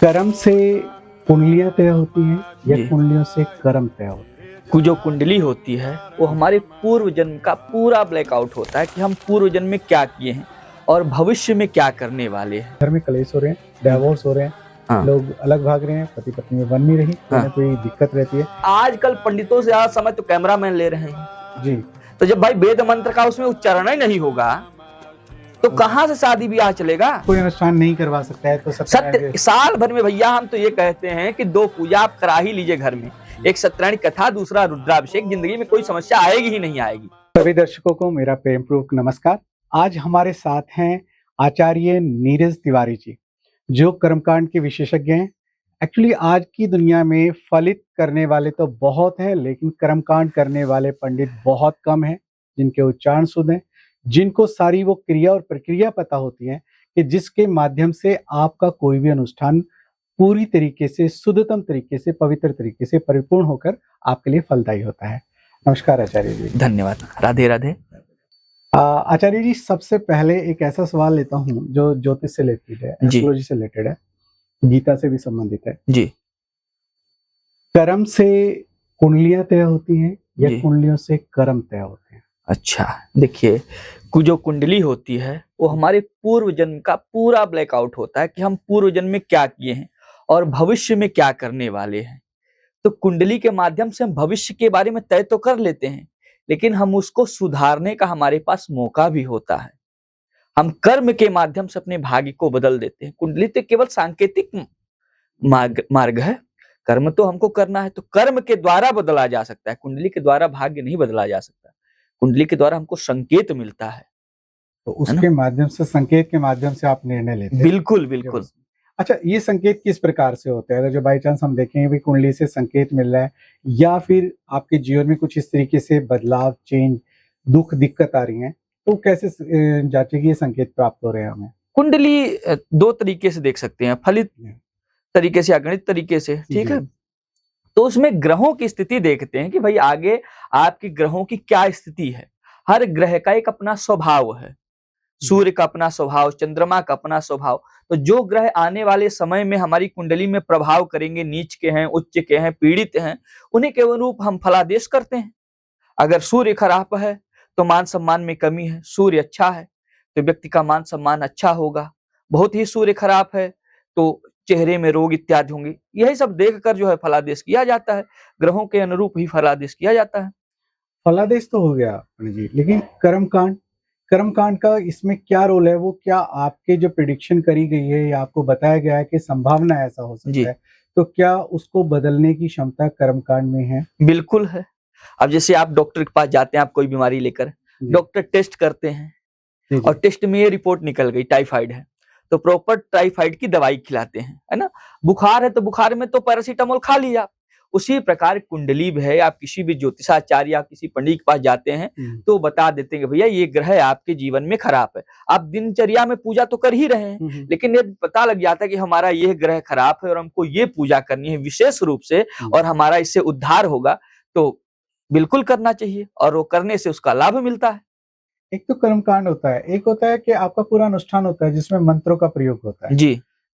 कर्म से कुंडलियां तय होती हैं या जी। कुंडलियों से कर्म तय होते हैं? जो कुंडली होती है वो हमारे पूर्व जन्म का पूरा ब्लैकआउट होता है कि हम पूर्व जन्म में क्या किए हैं और भविष्य में क्या करने वाले हैं। घर में कलेश हो रहे हैं, डाइवोर्स हो रहे हैं, हाँ। लोग अलग भाग रहे हैं, पति पत्नी में बन नहीं रही, कोई ना हाँ। कोई दिक्कत रहती है। आजकल पंडितों से ज्यादा समय तो कैमरामैन ले रहे हैं। जी। तो जब भाई वेद मंत्र का उसमें उच्चारण ही नहीं होगा तो कहाँ से शादी ब्याह चलेगा। कोई अनुष्ठान नहीं करवा सकता है तो सत्य साल भर में भैया हम तो ये कहते हैं कि 2 पूजा आप करा ही लीजिए घर में, एक सत्यनारायण कथा, दूसरा रुद्राभिषेक। जिंदगी में कोई समस्या आएगी ही नहीं आएगी। सभी दर्शकों को मेरा प्रेमपूर्वक नमस्कार। आज हमारे साथ हैं आचार्य नीरज तिवारी जी, जो कर्मकांड के विशेषज्ञ हैं। एक्चुअली आज की दुनिया में फलित करने वाले तो बहुत हैं, लेकिन कर्मकांड करने वाले पंडित बहुत कम हैं, जिनके उच्चारण शुद्ध हैं, जिनको सारी वो क्रिया और प्रक्रिया पता होती है कि जिसके माध्यम से आपका कोई भी अनुष्ठान पूरी तरीके से, शुद्धतम तरीके से, पवित्र तरीके से परिपूर्ण होकर आपके लिए फलदायी होता है। नमस्कार आचार्य जी। धन्यवाद। राधे राधे। आचार्य जी, सबसे पहले एक ऐसा सवाल लेता हूँ जो ज्योतिष से रिलेटेड है, जी। एस्ट्रोलॉजी से रिलेटेड है, गीता से भी संबंधित है। जी। कर्म से कुंडलियां तय होती हैं या जी। कुंडलियों से कर्म तय होते हैं? अच्छा, देखिए, जो कुंडली होती है वो हमारे पूर्व जन्म का पूरा ब्लैकआउट होता है कि हम पूर्व जन्म में क्या किए हैं और भविष्य में क्या करने वाले हैं। तो कुंडली के माध्यम से हम भविष्य के बारे में तय तो कर लेते हैं, लेकिन हम उसको सुधारने का हमारे पास मौका भी होता है। हम कर्म के माध्यम से अपने भाग्य को बदल देते हैं। कुंडली तो केवल सांकेतिक मार्ग है। कर्म तो हमको करना है, तो कर्म के द्वारा बदला जा सकता है, कुंडली के द्वारा भाग्य नहीं बदला जा सकता। कुंडली के द्वारा हमको संकेत मिलता है। तो उसके माध्यम से, संकेत के माध्यम से आप निर्णय लेते हैं? बिल्कुल बिल्कुल। अच्छा, ये संकेत किस प्रकार से होते हैं? अगर जो बाई चांस हम देखें भी कुंडली से संकेत मिल रहा है, या फिर आपके जीवन में कुछ इस तरीके से बदलाव, चेंज, दुख, दिक्कत आ रही है, तो कैसे जांचे कि ये संकेत प्राप्त हो रहे हैं हमें? कुंडली 2 तरीके से देख सकते हैं, फलित तरीके से या गणित तरीके से, ठीक है। तो उसमें ग्रहों की स्थिति देखते हैं कि भाई आगे आपकी ग्रहों की क्या स्थिति है। हर ग्रह का एक अपना स्वभाव है। सूर्य का अपना स्वभाव, चंद्रमा का अपना स्वभाव। तो जो ग्रह आने वाले समय में हमारी कुंडली में प्रभाव करेंगे, नीच के हैं, उच्च के हैं, पीड़ित हैं, उन्हीं के अनुरूप हम फलादेश करते हैं। अगर सूर्य खराब है तो मान सम्मान में कमी है, सूर्य अच्छा है तो व्यक्ति का मान सम्मान अच्छा होगा। बहुत ही सूर्य खराब है तो चेहरे में रोग इत्यादि होंगे। यही सब देखकर जो है फलादेश किया जाता है। ग्रहों के अनुरूप ही फलादेश किया जाता है। फलादेश तो हो गया पंडित जी, लेकिन कर्मकांड का इसमें क्या रोल है? वो क्या आपके जो प्रिडिक्शन करी गई है या आपको बताया गया है कि संभावना ऐसा हो सकता है, तो क्या उसको बदलने की क्षमता कर्मकांड में है? बिल्कुल है। अब जैसे आप डॉक्टर के पास जाते हैं, आप कोई बीमारी लेकर, डॉक्टर टेस्ट करते हैं और टेस्ट में ये रिपोर्ट निकल गई टाइफाइड है, तो प्रॉपर टाइफाइड की दवाई खिलाते हैं, है ना। बुखार है तो बुखार में तो पैरासीटामोल खा लिया आप। उसी प्रकार कुंडली भी है। आप किसी भी ज्योतिषाचार्य या किसी पंडित के पास जाते हैं तो बता देते हैं कि भैया ये ग्रह आपके जीवन में खराब है। आप दिनचर्या में पूजा तो कर ही रहे हैं, लेकिन ये पता लग जाता है कि हमारा ये ग्रह खराब है और हमको ये पूजा करनी है विशेष रूप से, और हमारा इससे उद्धार होगा, तो बिल्कुल करना चाहिए और वो करने से उसका लाभ मिलता है। एक तो कर्मकांड होता है, एक होता है कि आपका पूरा अनुष्ठान होता है जिसमें मंत्रों का प्रयोग होता है। जी।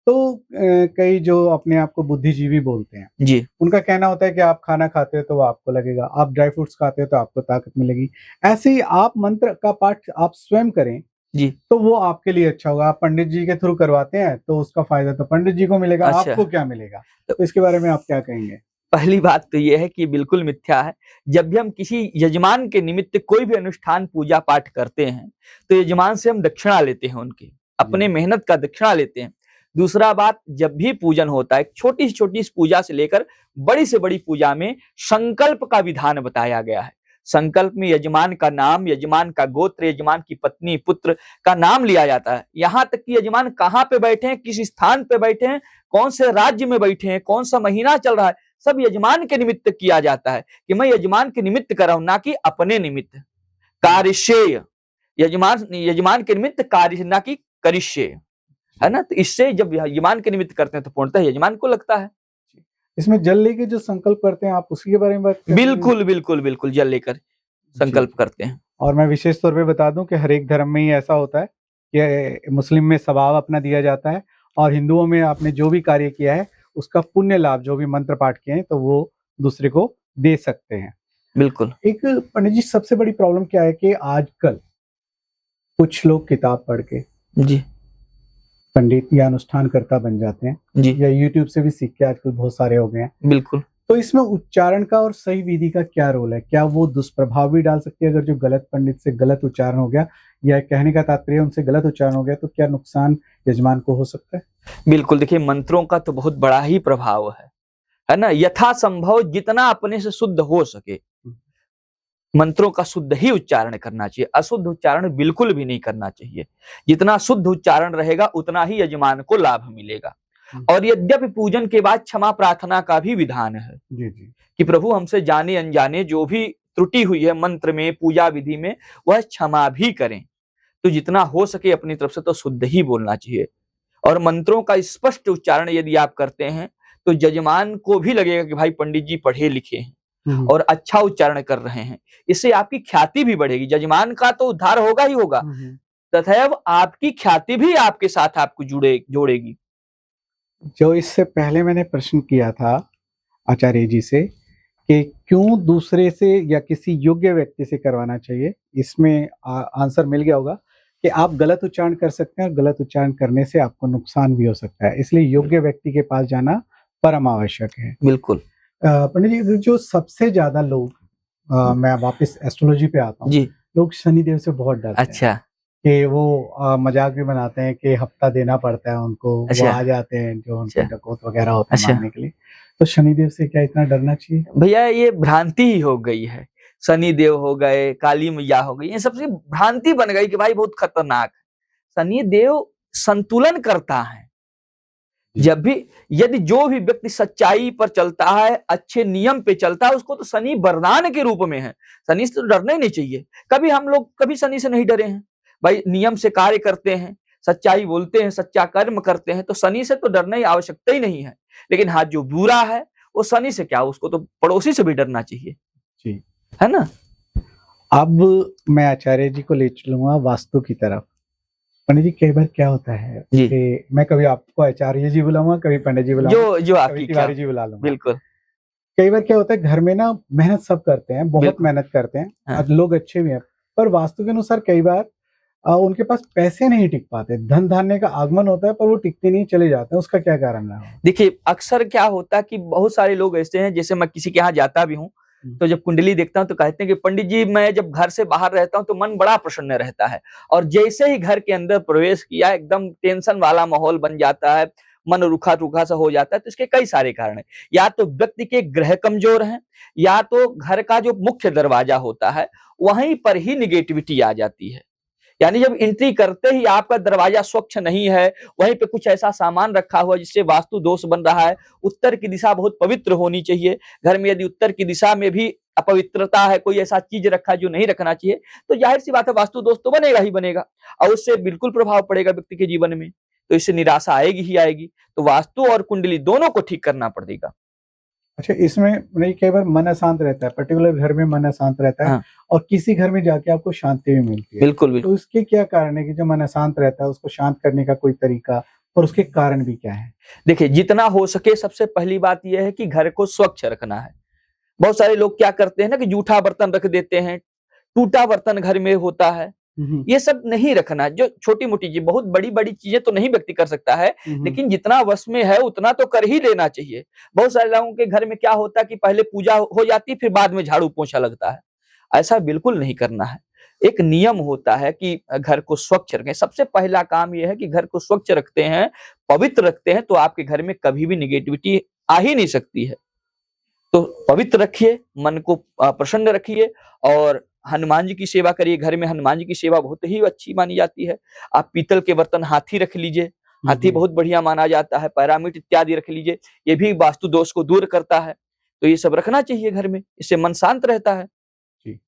तो कई जो अपने आप को बुद्धिजीवी बोलते हैं, जी। उनका कहना होता है कि आप खाना खाते हो तो आपको लगेगा, आप ड्राई फ्रूट्स खाते हो तो आपको ताकत मिलेगी। ऐसे ही आप मंत्र का पाठ आप स्वयं करें जी, तो वो आपके लिए अच्छा होगा। आप पंडित जी के थ्रू करवाते हैं तो उसका फायदा तो पंडित जी को मिलेगा। अच्छा। आपको क्या मिलेगा? तो इसके बारे में आप क्या कहेंगे? पहली बात तो ये है कि बिल्कुल मिथ्या है। जब भी हम किसी यजमान के निमित्त कोई भी अनुष्ठान पूजा पाठ करते हैं तो यजमान से हम दक्षिणा लेते हैं, उनकी अपने मेहनत का दक्षिणा लेते हैं। दूसरा बात, जब भी पूजन होता है, छोटी से छोटी पूजा से लेकर बड़ी से बड़ी पूजा में संकल्प का विधान बताया गया है। संकल्प में यजमान का नाम, यजमान का गोत्र, यजमान की पत्नी, पुत्र का नाम लिया जाता है। यहाँ तक कि यजमान कहाँ पे बैठे हैं, किस स्थान पे बैठे हैं, कौन से राज्य में बैठे हैं, कौन सा महीना चल रहा है, सब यजमान के निमित्त किया जाता है कि मैं यजमान के निमित्त कर रहा हूं, ना कि अपने निमित्त। कार्यशेय, यजमान के निमित्त कार्य, ना कि करिष्ये, है ना। तो इससे जब यजमान के निमित्त करते हैं तो पूर्णतः यजमान को लगता है। इसमें जल लेके जो संकल्प करते हैं, आप उसके बारे में बात करते हैं? बिल्कुल बिल्कुल बिल्कुल, जल लेकर संकल्प करते हैं। और मैं विशेष तौर पे बता दूं कि हर एक धर्म में ही ऐसा होता है कि मुस्लिम में सवाब अपना दिया जाता है और हिंदुओं में आपने जो भी कार्य किया है उसका पुण्य लाभ, जो भी मंत्र पाठ किए हैं, तो वो दूसरे को दे सकते हैं। बिल्कुल। एक पंडित जी, सबसे बड़ी प्रॉब्लम क्या है कि आजकल कुछ लोग किताब पढ़ के जी पंडित या अनुष्ठानकर्ता बन जाते हैं, जी या यूट्यूब से भी सीख के आजकल बहुत सारे हो गए हैं। बिल्कुल। तो इसमें उच्चारण का और सही विधि का क्या रोल है? क्या वो दुष्प्रभाव भी डाल सकती है अगर जो गलत पंडित से गलत उच्चारण हो गया, या कहने का तात्पर्य उनसे गलत उच्चारण हो गया, तो क्या नुकसान यजमान को हो सकता है? बिल्कुल, देखिए मंत्रों का तो बहुत बड़ा ही प्रभाव है ना। यथासंभव जितना अपने से शुद्ध हो सके मंत्रों का शुद्ध ही उच्चारण करना चाहिए, अशुद्ध उच्चारण बिल्कुल भी नहीं करना चाहिए। जितना शुद्ध उच्चारण रहेगा उतना ही यजमान को लाभ मिलेगा। और यद्यपि पूजन के बाद क्षमा प्रार्थना का भी विधान है जी जी। कि प्रभु हमसे जाने अनजाने जो भी त्रुटि हुई है मंत्र में, पूजा विधि में, वह क्षमा भी करें। तो जितना हो सके अपनी तरफ से तो शुद्ध ही बोलना चाहिए। और मंत्रों का स्पष्ट उच्चारण यदि आप करते हैं तो यजमान को भी लगेगा कि भाई पंडित जी पढ़े लिखे हैं और अच्छा उच्चारण कर रहे हैं। इससे आपकी ख्याति भी बढ़ेगी, यजमान का तो उद्धार होगा ही होगा, तथैव आपकी ख्याति भी आपके साथ आपको जोड़ेगी। जो इससे पहले मैंने प्रश्न किया था आचार्य जी से कि क्यों दूसरे से या किसी योग्य व्यक्ति से करवाना चाहिए, इसमें आंसर मिल गया होगा कि आप गलत उच्चारण कर सकते हैं और गलत उच्चारण करने से आपको नुकसान भी हो सकता है, इसलिए योग्य व्यक्ति के पास जाना परम आवश्यक है। बिल्कुल। पंडित जी, जो सबसे ज्यादा लोग, मैं वापस एस्ट्रोलॉजी पे आता हूँ, लोग शनिदेव से बहुत डरते हैं। अच्छा। कि वो मजाक भी बनाते हैं कि हफ्ता देना पड़ता है उनको। वो आ जाते हैं जो उनके डकौत वगैरह होते हैं मारने के लिए। तो शनिदेव से क्या इतना डरना चाहिए? भैया ये भ्रांति ही हो गई है। शनिदेव हो गए, काली मैया हो गई, ये सबसे भ्रांति बन गई कि भाई बहुत खतरनाक है। शनिदेव संतुलन करता है। जब भी यदि जो भी व्यक्ति सच्चाई पर चलता है, अच्छे नियम पे चलता है, उसको तो शनि वरदान के रूप में है। शनि से तो डरना ही नहीं चाहिए। कभी हम लोग कभी शनि से नहीं डरे हैं भाई, नियम से कार्य करते हैं, सच्चाई बोलते हैं, सच्चा कर्म करते हैं, तो शनि से तो डरने की आवश्यकता ही नहीं है। लेकिन हाँ, जो बुरा है वो शनि से क्या, उसको तो पड़ोसी से भी डरना चाहिए जी, है ना। अब मैं आचार्य जी को ले चलूंगा वास्तु की तरफ। पंडित जी, कई बार क्या होता है कि मैं कभी आपको आचार्य जी बुलाऊंगा, कभी पंडित जी बुलाऊंगा, जो आपकी तिवारी जी बुला लूंगा। बिल्कुल। कई बार क्या होता है, घर में ना मेहनत सब करते हैं, बहुत मेहनत करते हैं, हाँ। लोग अच्छे भी हैं, पर वास्तु के अनुसार कई बार उनके पास पैसे नहीं टिक पाते। धन धान्य का आगमन होता है पर वो टिकते नहीं, चले जाते हैं। उसका क्या कारण है? देखिए, अक्सर क्या होता है कि बहुत सारे लोग ऐसे हैं, जैसे मैं किसी के यहाँ जाता भी हूँ तो जब कुंडली देखता हूँ तो कहते हैं कि पंडित जी, मैं जब घर से बाहर रहता हूँ तो मन बड़ा प्रसन्न रहता है, और जैसे ही घर के अंदर प्रवेश किया एकदम टेंशन वाला माहौल बन जाता है, मन रूखा रूखा सा हो जाता है। तो इसके कई सारे कारण हैं। या तो व्यक्ति के ग्रह कमजोर हैं, या तो घर का जो मुख्य दरवाजा होता है वहीं पर ही निगेटिविटी आ जाती है। यानी जब एंट्री करते ही आपका दरवाजा स्वच्छ नहीं है, वहीं पे कुछ ऐसा सामान रखा हुआ जिससे वास्तु दोष बन रहा है। उत्तर की दिशा बहुत पवित्र होनी चाहिए। घर में यदि उत्तर की दिशा में भी अपवित्रता है, कोई ऐसा चीज रखा जो नहीं रखना चाहिए, तो जाहिर सी बात है वास्तु दोष तो बनेगा ही बनेगा, और उससे बिल्कुल प्रभाव पड़ेगा व्यक्ति के जीवन में। तो इससे निराशा आएगी ही आएगी। तो वास्तु और कुंडली दोनों को ठीक करना पड़ेगा। अच्छा, इसमें नहीं, कई बार मन अशांत रहता है, पर्टिकुलर घर में मन अशांत रहता है, हाँ। और किसी घर में जाके आपको शांति भी मिलती है। बिल्कुल। तो इसके क्या कारण है कि जो मन अशांत रहता है उसको शांत करने का कोई तरीका, और उसके कारण भी क्या है? देखिए, जितना हो सके सबसे पहली बात यह है कि घर को स्वच्छ रखना है। बहुत सारे लोग क्या करते हैं ना कि जूठा बर्तन रख देते हैं, टूटा बर्तन घर में होता है, ये सब नहीं रखना। जो छोटी मोटी चीज, बहुत बड़ी बड़ी चीजें तो नहीं व्यक्ति कर सकता है, लेकिन जितना वश में है उतना तो कर ही लेना चाहिए। बहुत सारे लोगों के घर में क्या होता है कि पहले पूजा हो जाती फिर बाद में झाड़ू पोछा लगता है। ऐसा बिल्कुल नहीं करना है। एक नियम होता है कि घर को स्वच्छ रखें। सबसे पहला काम यह है कि घर को स्वच्छ रखते हैं, पवित्र रखते हैं, तो आपके घर में कभी भी निगेटिविटी आ ही नहीं सकती है। तो पवित्र रखिए, मन को प्रसन्न रखिए, और हनुमान जी की सेवा करिए। घर में हनुमान जी की सेवा बहुत ही अच्छी मानी जाती है। आप पीतल के बर्तन हाथी रख लीजिए, हाथी बहुत बढ़िया माना जाता है। पैरामिड इत्यादि रख लीजिए, ये भी वास्तु दोष को दूर करता है। तो ये सब रखना चाहिए घर में, इससे मन शांत रहता है। जी।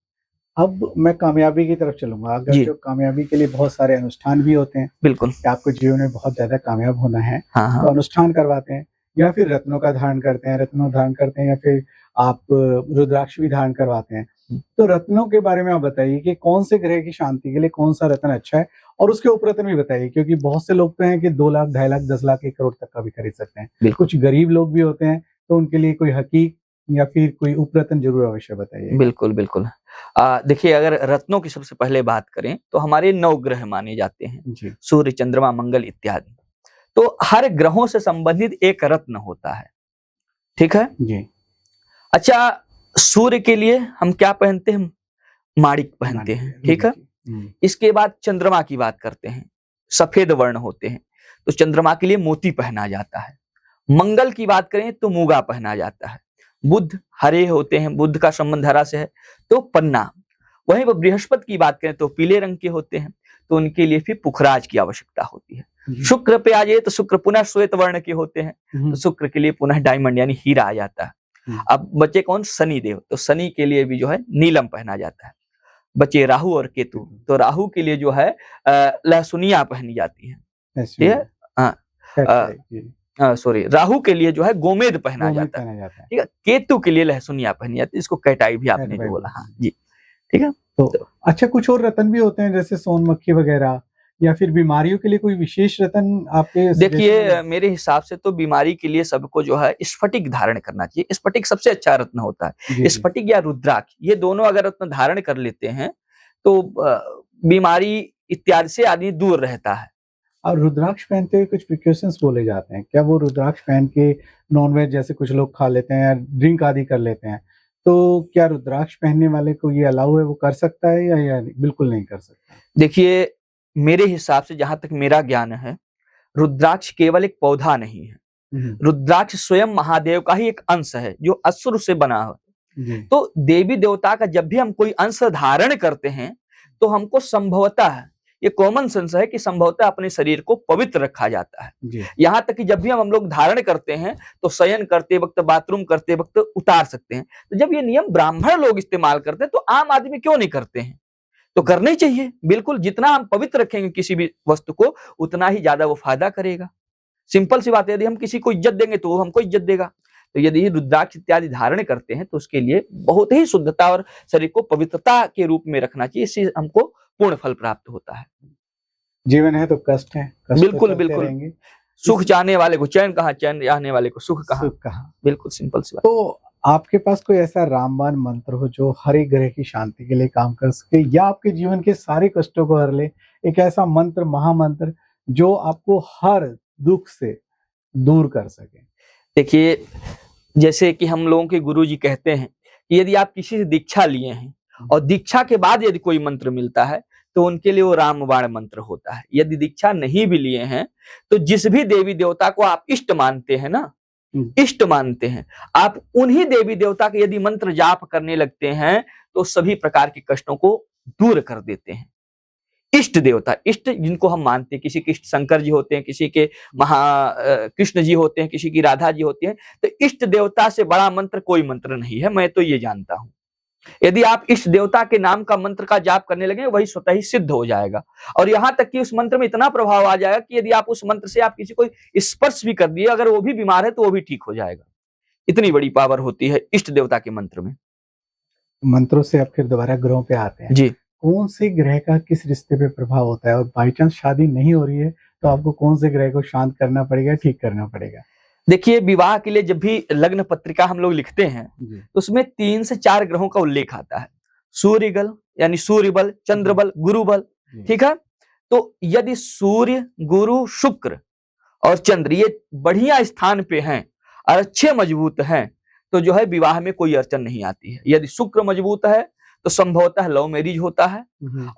अब मैं कामयाबी की तरफ चलूंगा। अगर जो कामयाबी के लिए बहुत सारे अनुष्ठान भी होते हैं, बिल्कुल, कि आपको जीवन में बहुत ज्यादा कामयाब होना है, हाँ। तो अनुष्ठान करवाते हैं, या फिर रत्नों का धारण करते हैं, रत्नों धारण करते हैं, या फिर आप रुद्राक्ष भी धारण करवाते हैं। तो रत्नों के बारे में आप बताइए कि कौन से ग्रह की शांति के लिए कौन सा रत्न अच्छा है, और उसके उपरतन भी बताइए, क्योंकि बहुत से लोग तो हैं कि 2 लाख, 2.5 लाख, 10 लाख, 1 करोड़ तक का भी खरीद सकते हैं। बिल्कुल कुछ गरीब लोग भी होते हैं, तो उनके लिए कोई हकीक या फिर कोई उपरतन जरूर अवश्य बताइए। बिल्कुल बिल्कुल। देखिए, अगर रत्नों की सबसे पहले बात करें तो हमारे 9 ग्रह माने जाते हैं, जी सूर्य, चंद्रमा, मंगल इत्यादि। तो हर ग्रहों से संबंधित एक रत्न होता है, ठीक है। जी अच्छा, सूर्य के लिए हम क्या पहनते हैं? माणिक पहनते हैं, ठीक है। इसके बाद चंद्रमा की बात करते हैं, सफेद वर्ण होते हैं, तो चंद्रमा के लिए मोती पहना जाता है। मंगल की बात करें तो मूंगा पहना जाता है। बुध हरे होते हैं, बुध का संबंध हरा से है, तो पन्ना। वहीं पर बृहस्पति की बात करें तो पीले रंग के होते हैं, तो उनके लिए फिर पुखराज की आवश्यकता होती है। शुक्र पे आ जाए तो शुक्र पुनः श्वेत वर्ण के होते हैं, तो शुक्र के लिए पुनः डायमंड यानी हीरा आ जाता है। अब बचे कौन? शनि देव, तो शनि के लिए भी जो है नीलम पहना जाता है। बचे राहु और केतु, तो राहु के लिए जो है लहसुनिया पहनी जाती है, ठीक है। सॉरी, राहु के लिए जो है गोमेद पहना जाता है, ठीक है। केतु के लिए लहसुनिया पहनी जाती है, इसको कैटाई भी आपने जो बोला, हाँ जी, ठीक है। तो अच्छा, कुछ और रतन भी होते हैं जैसे सोनमक्खी वगैरह, या फिर बीमारियों के लिए कोई विशेष रतन आपके? देखिए, मेरे हिसाब से तो बीमारी के लिए सबको जो है स्फटिक धारण करना चाहिए। स्फटिक सबसे अच्छा रत्न होता है। स्फटिक या रुद्राक्ष, ये दोनों अगर रत्न धारण कर लेते हैं तो बीमारी इत्यादि से आदमी दूर रहता है। और रुद्राक्ष पहनते हुए कुछ प्रिकॉशंस बोले जाते हैं, क्या वो रुद्राक्ष पहन के नॉनवेज जैसे कुछ लोग खा लेते हैं या ड्रिंक आदि कर लेते हैं, तो क्या रुद्राक्ष पहनने वाले को ये अलाउ है, वो कर सकता है या बिल्कुल नहीं कर सकता? देखिए, मेरे हिसाब से जहां तक मेरा ज्ञान है, रुद्राक्ष केवल एक पौधा नहीं है। रुद्राक्ष स्वयं महादेव का ही एक अंश है जो असुर से बना है। तो देवी देवता का जब भी हम कोई अंश धारण करते हैं तो हमको संभवतः, ये कॉमन सेंस है कि संभवतः अपने शरीर को पवित्र रखा जाता है। यहाँ तक कि जब भी हम लोग धारण करते हैं तो शयन करते वक्त, बाथरूम करते वक्त उतार सकते हैं। तो जब ये नियम ब्राह्मण लोग इस्तेमाल करते हैं तो आम आदमी क्यों नहीं करते हैं? तो करना ही चाहिए। बिल्कुल, जितना हम पवित्र रखेंगे किसी भी वस्तु को, उतना ही ज्यादा वो फायदा करेगा। सिंपल सी बात है, यदि हम किसी को इज्जत देंगे तो वो हमको इज्जत देगा। तो यदि रुद्राक्ष इत्यादि धारण करते हैं तो उसके लिए बहुत ही शुद्धता और शरीर को पवित्रता के रूप में रखना चाहिए, इससे हमको पूर्ण फल प्राप्त होता है। जीवन है तो कष्ट है, बिल्कुल बिल्कुल। सुख चाहने वाले को चैन कहाँ, चैन चाहने वाले को सुख कहाँ। बिल्कुल सिंपल सी बात। तो आपके पास कोई ऐसा रामबाण मंत्र हो जो हर एक ग्रह की शांति के लिए काम कर सके, या आपके जीवन के सारे कष्टों को हर ले, एक ऐसा मंत्र, महामंत्र जो आपको हर दुख से दूर कर सके? देखिए, जैसे कि हम लोगों के गुरु जी कहते हैं कि यदि आप किसी से दीक्षा लिए हैं और दीक्षा के बाद यदि कोई मंत्र मिलता है तो उनके लिए वो रामबाण मंत्र होता है। यदि दीक्षा नहीं भी लिए हैं तो जिस भी देवी देवता को आप इष्ट मानते हैं ना, इष्ट मानते हैं, आप उन्हीं देवी देवता के यदि मंत्र जाप करने लगते हैं तो सभी प्रकार के कष्टों को दूर कर देते हैं। इष्ट देवता, इष्ट जिनको हम मानते हैं, किसी के इष्ट शंकर जी होते हैं, किसी के कृष्ण जी होते हैं, किसी की राधा जी होती हैं, तो इष्ट देवता से बड़ा मंत्र कोई मंत्र नहीं है, मैं तो ये जानता हूं। यदि आप इष्ट देवता के नाम का मंत्र का जाप करने लगे, वही स्वतः ही सिद्ध हो जाएगा। और यहां तक कि उस मंत्र में इतना प्रभाव आ जाएगा कि यदि आप उस मंत्र से आप किसी को स्पर्श भी कर दिए, अगर वो भी बीमार है तो वो भी ठीक हो जाएगा। इतनी बड़ी पावर होती है इष्ट देवता के मंत्र में। मंत्रों से आप फिर दोबारा ग्रहों पे आते हैं जी। कौन से ग्रह का किस रिश्ते पे प्रभाव होता है, और बाई चांस शादी नहीं हो रही है तो आपको कौन से ग्रह को शांत करना पड़ेगा, ठीक करना पड़ेगा? देखिए, विवाह के लिए जब भी लग्न पत्रिका हम लोग लिखते हैं तो उसमें 3 से 4 ग्रहों का उल्लेख आता है। सूर्य गल यानी सूर्य बल, चंद्र बल, गुरु बल, ठीक है। तो यदि सूर्य, गुरु, शुक्र और चंद्र ये बढ़िया स्थान पे हैं और अच्छे मजबूत हैं तो जो है विवाह में कोई अड़चन नहीं आती है। यदि शुक्र मजबूत है तो संभवतः लव मैरिज होता है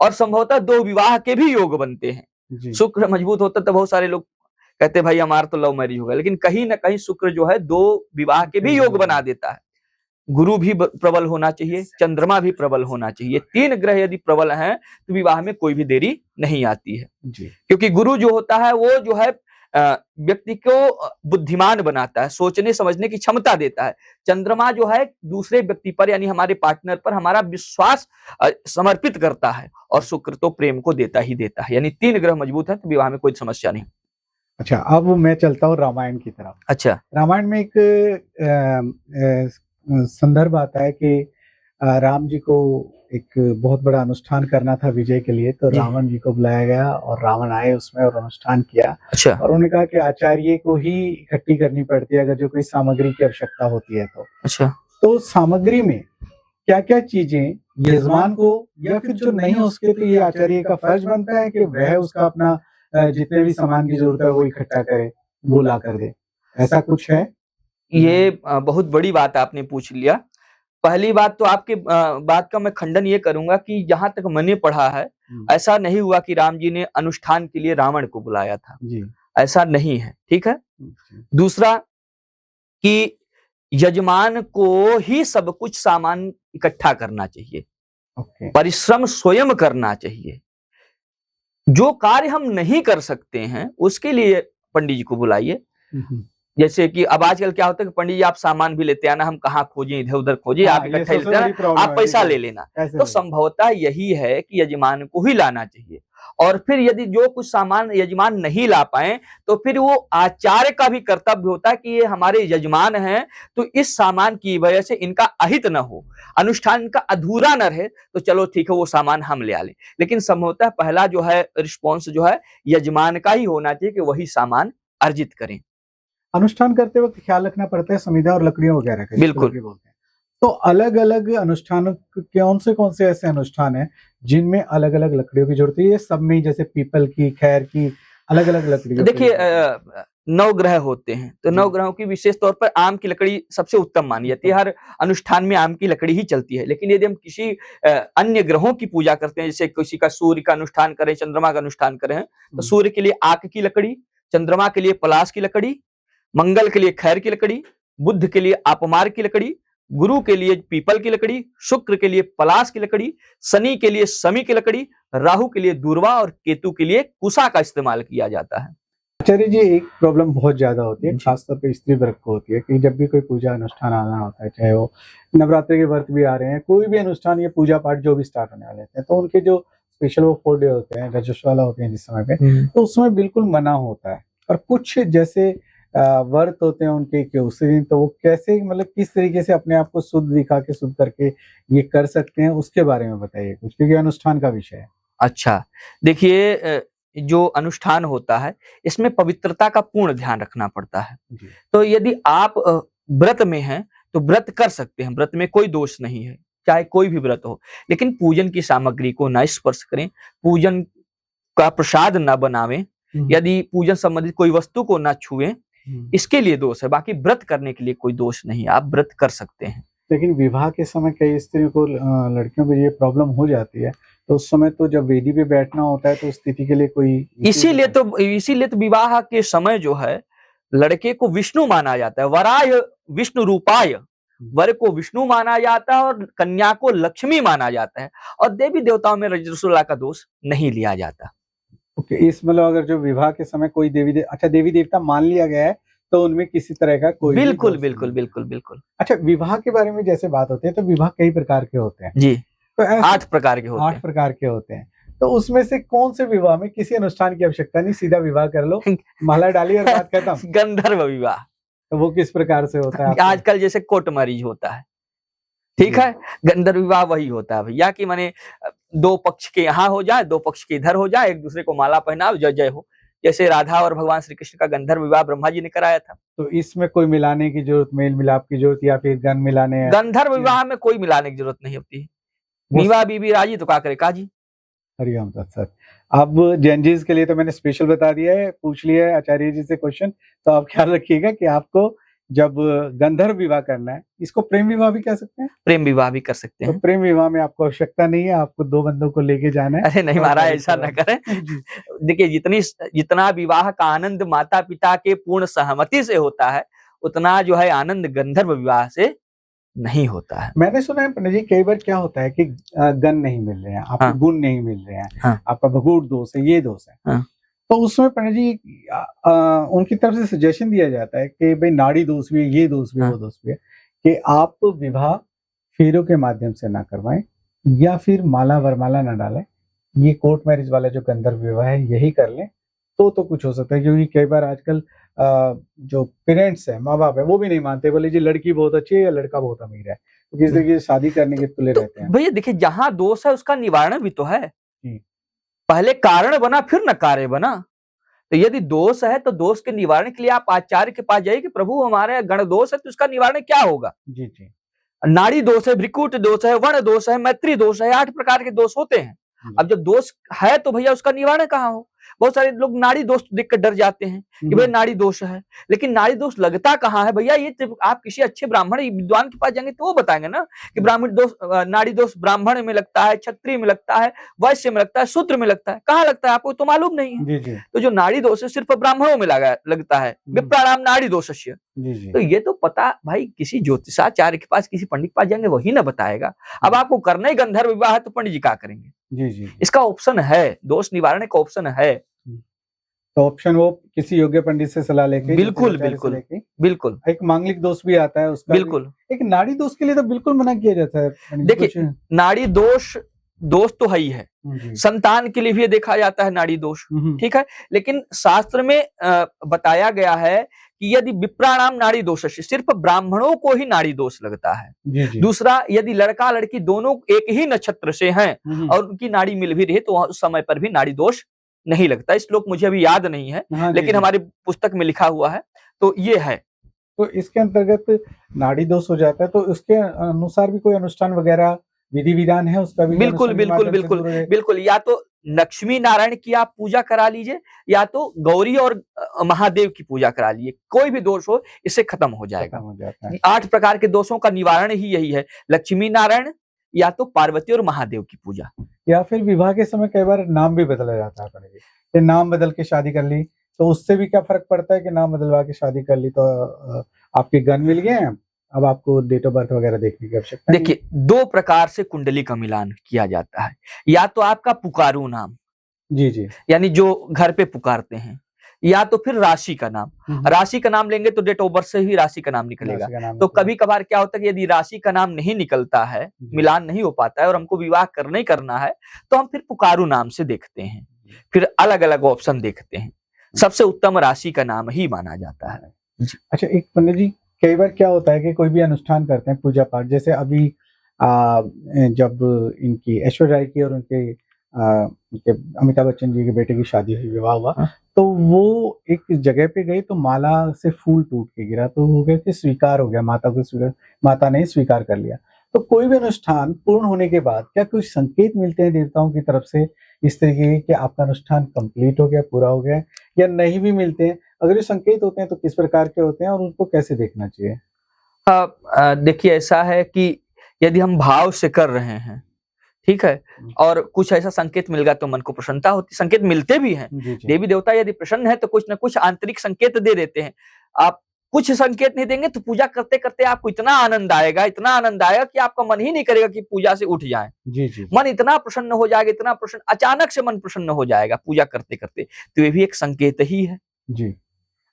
और संभवतः 2 विवाह के भी योग बनते हैं। शुक्र मजबूत होता तो बहुत सारे लोग कहते भाई हमारा तो लव मैरिज होगा, लेकिन कहीं ना कहीं शुक्र जो है 2 विवाह के भी योग बना देता है। गुरु भी प्रबल होना चाहिए, चंद्रमा भी प्रबल होना चाहिए। 3 ग्रह यदि प्रबल हैं तो विवाह में कोई भी देरी नहीं आती है क्योंकि गुरु जो होता है वो जो है व्यक्ति को बुद्धिमान बनाता है, सोचने समझने की क्षमता देता है। चंद्रमा जो है दूसरे व्यक्ति पर यानी हमारे पार्टनर पर हमारा विश्वास समर्पित करता है और शुक्र तो प्रेम को देता ही देता है। यानी 3 ग्रह मजबूत है तो विवाह में कोई समस्या नहीं। अच्छा, अब मैं चलता हूँ रामायण की तरफ। अच्छा, रामायण में एक संदर्भ आता है कि राम जी को एक बहुत बड़ा अनुष्ठान करना था विजय के लिए, तो जी। रावण जी को बुलाया गया और रावण आए उसमें और अनुष्ठान किया। अच्छा। और उन्होंने कहा कि आचार्य को ही इकट्ठी करनी पड़ती है अगर जो कोई सामग्री की आवश्यकता होती है तो। अच्छा। तो सामग्री में क्या-क्या चीजें यजमान को या फिर जो नहीं हो सके तो ये आचार्य का फर्ज बनता है कि वह उसका अपना जितने भी सामान की जरूरत है वो इकट्ठा करे, वो ला कर दे, ऐसा कुछ है? ये बहुत बड़ी बात आपने पूछ लिया। पहली बात तो आपके बात का मैं खंडन ये करूंगा कि जहां तक मैंने पढ़ा है, ऐसा नहीं हुआ कि राम जी ने अनुष्ठान के लिए रावण को बुलाया था। जी। ऐसा नहीं है, ठीक है। जी। दूसरा कि यजमान को ही सब कुछ सामान इकट्ठा करना चाहिए, ओके। परिश्रम स्वयं करना चाहिए। जो कार्य हम नहीं कर सकते हैं उसके लिए पंडित जी को बुलाइए। जैसे कि अब आजकल क्या होता है कि पंडित जी आप सामान भी लेते आना, हम कहाँ खोजें, इधर उधर खोजें, हाँ, आप ये इकट्ठा ही सबसे लेते बड़ी आना, प्रॉब्लम आप है, पैसा ठीक है। ले लेना। कैसे तो लें? संभवतः यही है कि यजमान को ही लाना चाहिए। और फिर यदि जो कुछ सामान यजमान नहीं ला पाए तो फिर वो आचार्य का भी कर्तव्य होता है कि ये हमारे यजमान हैं, तो इस सामान की वजह से इनका अहित न हो, अनुष्ठान का अधूरा न रहे, तो चलो ठीक है वो सामान हम ले आ लें। लेकिन संभवतः पहला जो है रिस्पॉन्स जो है यजमान का ही होना चाहिए कि वही सामान अर्जित करें। अनुष्ठान करते वक्त ख्याल रखना पड़ता है संविदा और लकड़ियों वगैरह का, जिसको बिल्कुल। लकड़ी बोलते हैं। तो अलग-अलग अनुष्ठान कौन से ऐसे अनुष्ठान हैं जिनमें अलग-अलग लकड़ियों की जरूरत है? ये सब में ही जैसे पीपल की, खैर की, अलग-अलग लकड़ियों की देखिए जरूरत है। 9 ग्रह होते हैं, तो जी। 9 ग्रहों की विशेष तौर पर आम की लकड़ी सबसे उत्तम मानी जाती है। हर अनुष्ठान में आम की लकड़ी ही चलती है। लेकिन यदि हम किसी अन्य ग्रहों की पूजा करते हैं, जैसे किसी का सूर्य का अनुष्ठान करें, चंद्रमा का अनुष्ठान करें, तो सूर्य के लिए आक की लकड़ी, चंद्रमा के लिए पलाश की लकड़ी, मंगल के लिए खैर की लकड़ी, बुध के लिए आपमार की लकड़ी, गुरु के लिए पीपल की लकड़ी, शुक्र के लिए पलाश की लकड़ी, शनि के लिए समी की लकड़ी, राहु के लिए दूर्वा और केतु के लिए कुशा का इस्तेमाल किया जाता है। आचार्य जी, एक प्रॉब्लम बहुत ज्यादा होती है, खासतौर पे स्त्री वर्ग को होती है कि जब भी कोई पूजा अनुष्ठान आना होता है, चाहे वो नवरात्रि के व्रत भी आ रहे हैं, कोई भी अनुष्ठान या पूजा पाठ जो भी स्टार्ट होने वाले हैं, तो उनके जो स्पेशल वो 4 डे होते हैं, रजस्वला होते हैं जिस समय पे, तो उसमें बिल्कुल मना होता है। और कुछ जैसे व्रत होते हैं उनके कि उसी दिन, तो वो कैसे, मतलब किस तरीके से अपने आप को शुद्ध दिखा के, शुद्ध करके ये कर सकते हैं, उसके बारे में बताइए कुछ, क्योंकि अनुष्ठान का विषय है। अच्छा, देखिए जो अनुष्ठान होता है इसमें पवित्रता का पूर्ण ध्यान रखना पड़ता है। जी। तो यदि आप व्रत में हैं तो व्रत कर सकते हैं, व्रत में कोई दोष नहीं है, चाहे कोई भी व्रत हो। लेकिन पूजन की सामग्री को ना स्पर्श करें, पूजन का प्रसाद ना बनावें, यदि पूजन संबंधित कोई वस्तु को ना छुएं, इसके लिए दोष है। बाकी व्रत करने के लिए कोई दोष नहीं है, आप व्रत कर सकते हैं। लेकिन विवाह के समय कई स्त्रियों को, लड़कियों को ये प्रॉब्लम हो जाती है, तो उस समय तो जब वेदी पे बैठना होता है तो उस स्थिति के लिए कोई इसीलिए तो विवाह के समय जो है लड़के को विष्णु माना जाता है, वराय विष्णु रूपाय, वर को विष्णु माना जाता है और कन्या को लक्ष्मी माना जाता है, और देवी देवताओं में रजस्वला का दोष नहीं लिया जाता। ओके, इस मतलब अगर जो विवाह के समय कोई देवी देवता मान लिया गया है तो उनमें किसी तरह का कोई बिल्कुल दोष बिल्कुल नहीं। बिल्कुल बिल्कुल। अच्छा, विवाह के बारे में जैसे बात होती है तो विवाह कई प्रकार के होते हैं। जी, तो 8 प्रकार के होते 8 हैं। प्रकार के होते हैं। तो उसमें से कौन से विवाह में किसी अनुष्ठान की आवश्यकता नहीं, सीधा विवाह कर लो, माला डाली और बात खत्म? गंधर्व विवाह। तो वो किस प्रकार से होता है? आजकल जैसे कोर्ट मैरिज होता है, ठीक है, गंधर्व विवाह वही होता है भैया कि माने 2 पक्ष के यहाँ हो जाए, 2 पक्ष के इधर हो जाए, एक दूसरे को माला पहनाओ, जय जय हो। जैसे राधा और भगवान श्री कृष्ण का गंधर्व विवाह ब्रह्मा जी ने कराया था। तो इसमें कोई मिलाने की जरूरत, मेल मिलाप की जरूरत, या फिर गन मिलाने? गंधर्व विवाह में कोई मिलाने की जरूरत नहीं होती। मीवा बीबी राजी तो का करे काजी। हरिओम तत्सत। अब जैनजीज के लिए तो मैंने स्पेशल बता दिया है, पूछ लिया है आचार्य जी से क्वेश्चन, तो आप ख्याल रखिएगा कि आपको जब गंधर्व विवाह करना है, इसको प्रेम विवाह भी कह सकते हैं? प्रेम विवाह भी कर सकते तो हैं। प्रेम विवाह में आपको आवश्यकता नहीं है, आपको 2 बंदों को लेके जाना है। अरे नहीं महाराज, ऐसा ना करें। देखिए जितना विवाह का आनंद माता पिता के पूर्ण सहमति से होता है, उतना जो है आनंद गंधर्व विवाह से नहीं होता है। मैंने सुना है पंडित जी, कई बार क्या होता है कि गन नहीं मिल रहे हैं, आपको गुण नहीं मिल रहे हैं, आपका भगूड़ दोष है, ये दोष है, तो उसमें पंडित जी उनकी तरफ से सजेशन दिया जाता है कि भाई नाड़ी दोष भी है, ये दोष भी है, वो दोष भी है, कि आप विवाह फेरों के माध्यम से ना करवाएं या फिर माला वरमाला ना डालें, ये कोर्ट मैरिज वाला जो गंधर्व विवाह है यही कर लें तो कुछ हो सकता है। क्योंकि कई बार आजकल जो पेरेंट्स है, माँ बाप है, वो भी नहीं मानते, बोले जी लड़की बहुत अच्छी है या लड़का बहुत अमीर है, तो किस तरीके से शादी करने के तुले तो रहते हैं। भैया देखिए, जहां दोष है उसका निवारण भी तो है। जी। पहले कारण बना फिर न कार्य बना। तो यदि दोष है तो दोष के निवारण के लिए आप आचार्य के पास जाइए कि प्रभु हमारे गण दोष है, तो उसका निवारण क्या होगा। जी जी नाड़ी दोष है, भ्रिकुट दोष है, वर्ण दोष है, मैत्री दोष है, 8 प्रकार के दोष होते हैं। अब जब दोष है तो भैया उसका निवारण कहाँ हो। बहुत सारे लोग नाड़ी दोष देखकर डर जाते हैं कि भाई नाड़ी दोष है, लेकिन नाड़ी दोष लगता कहाँ है भैया। ये तो आप किसी अच्छे ब्राह्मण विद्वान के पास जाएंगे तो वो बताएंगे ना कि ब्राह्मण दोष, नाड़ी दोष ब्राह्मण में लगता है, क्षत्रिय में लगता है, वैश्य में लगता है, शूद्र में लगता है। कहाँ लगता है आपको तो मालूम नहीं है। जी जी तो जो नाड़ी दोष है सिर्फ ब्राह्मणों में लगता है, विप्राणाम नाड़ी दोषस्य। जी जी तो ये तो पता भाई किसी ज्योतिषाचार्य के पास, किसी पंडित के पास जाएंगे वही ना बताएगा। अब आपको करना ही गंधर्व विवाह है तो पंडित जी क्या करेंगे। जी जी इसका ऑप्शन है, दोष निवारण का ऑप्शन है। तो ऑप्शन वो किसी योग्य पंडित से सलाह लेके, बिल्कुल ज्योतिषाचार्य से बिल्कुल लेके। बिल्कुल एक मांगलिक दोष भी आता है उसका बिल्कुल। भी। एक नाड़ी दोष के लिए तो बिल्कुल मना किया जाता है पंडित जी, देखिए नाड़ी दोष तो है ही है, जी। संतान के लिए भी देखा जाता है नाड़ी दोष, ठीक है। लेकिन शास्त्र में बताया गया है कि यदि विप्राणाम नाड़ी दोष, सिर्फ ब्राह्मणों को ही नाड़ी दोष लगता है। जी जी दूसरा, यदि लड़का लड़की दोनों एक ही नक्षत्र से हैं और उनकी नाड़ी मिल भी रही तो उस समय पर भी नाड़ी दोष नहीं लगता। इस श्लोक मुझे अभी याद नहीं है, हाँ, लेकिन हमारी पुस्तक में लिखा हुआ है। तो ये है। तो इसके अंतर्गत नाड़ी दोष हो जाता है तो उसके अनुसार भी कोई अनुष्ठान वगैरह विधि विधान है उसका भी? बिल्कुल बिल्कुल बिल्कुल बिल्कुल। या तो लक्ष्मी नारायण की आप पूजा करा लीजिए, या तो गौरी और महादेव की पूजा करा लीजिए। कोई भी दोष हो इससे खत्म हो जाएगा। 8 प्रकार के दोषों का निवारण ही यही है, लक्ष्मी नारायण या तो पार्वती और महादेव की पूजा। या फिर विवाह के समय कई बार नाम भी बदला जाता है पंडित जी, नाम बदल के शादी कर ली तो उससे भी क्या फर्क पड़ता है कि नाम बदलवा के शादी कर ली तो आपके गण मिल गए हैं, अब आपको डेट ऑफ बर्थ वगैरह देखने की आवश्यकता। देखिए 2 प्रकार से कुंडली का मिलान किया जाता है। या तो आपका पुकारू नाम, जी जी, यानी जो घर पे पुकारते हैं, या तो फिर राशि का नाम। राशि का नाम लेंगे तो डेट ऑफ बर्थ से ही राशि का नाम निकलेगा। तो कभी कभार क्या होता है कि यदि राशि का नाम नहीं निकलता है, मिलान नहीं हो पाता है और हमको विवाह करना ही करना है, तो हम फिर पुकारू नाम से देखते हैं, फिर अलग अलग ऑप्शन देखते हैं। सबसे उत्तम राशि का नाम ही माना जाता है। अच्छा, एक पंडित जी कई बार क्या होता है कि कोई भी अनुष्ठान करते हैं पूजा पाठ, जैसे अभी जब इनकी ऐश्वर्या राय की और उनके अमिताभ बच्चन जी के बेटे की शादी हुई, विवाह हुआ, तो वो एक जगह पे गए तो माला से फूल टूट के गिरा, तो हो गया कि स्वीकार हो गया, माता ने स्वीकार कर लिया। तो कोई भी अनुष्ठान पूर्ण होने के बाद क्या कुछ संकेत मिलते हैं देवताओं की तरफ से इस तरीके कि आपका अनुष्ठान कंप्लीट हो गया, पूरा हो गया, या नहीं भी मिलते हैं? अगर ये संकेत होते हैं तो किस प्रकार के होते हैं और उनको कैसे देखना चाहिए? देखिए ऐसा है कि यदि हम भाव से कर रहे हैं, ठीक है, और कुछ ऐसा संकेत मिल गया तो मन को प्रसन्नता होती। संकेत मिलते भी हैं, देवी देवता यदि प्रसन्न है तो कुछ न कुछ आंतरिक संकेत दे देते हैं। आप कुछ संकेत नहीं देंगे तो पूजा करते करते आपको इतना आनंद आएगा कि आपका मन ही नहीं करेगा कि पूजा से उठ जाए। जी जी, मन इतना प्रसन्न हो जाएगा, इतना प्रसन्न, अचानक से मन प्रसन्न हो जाएगा पूजा करते करते। तो ये भी एक संकेत ही है। जी।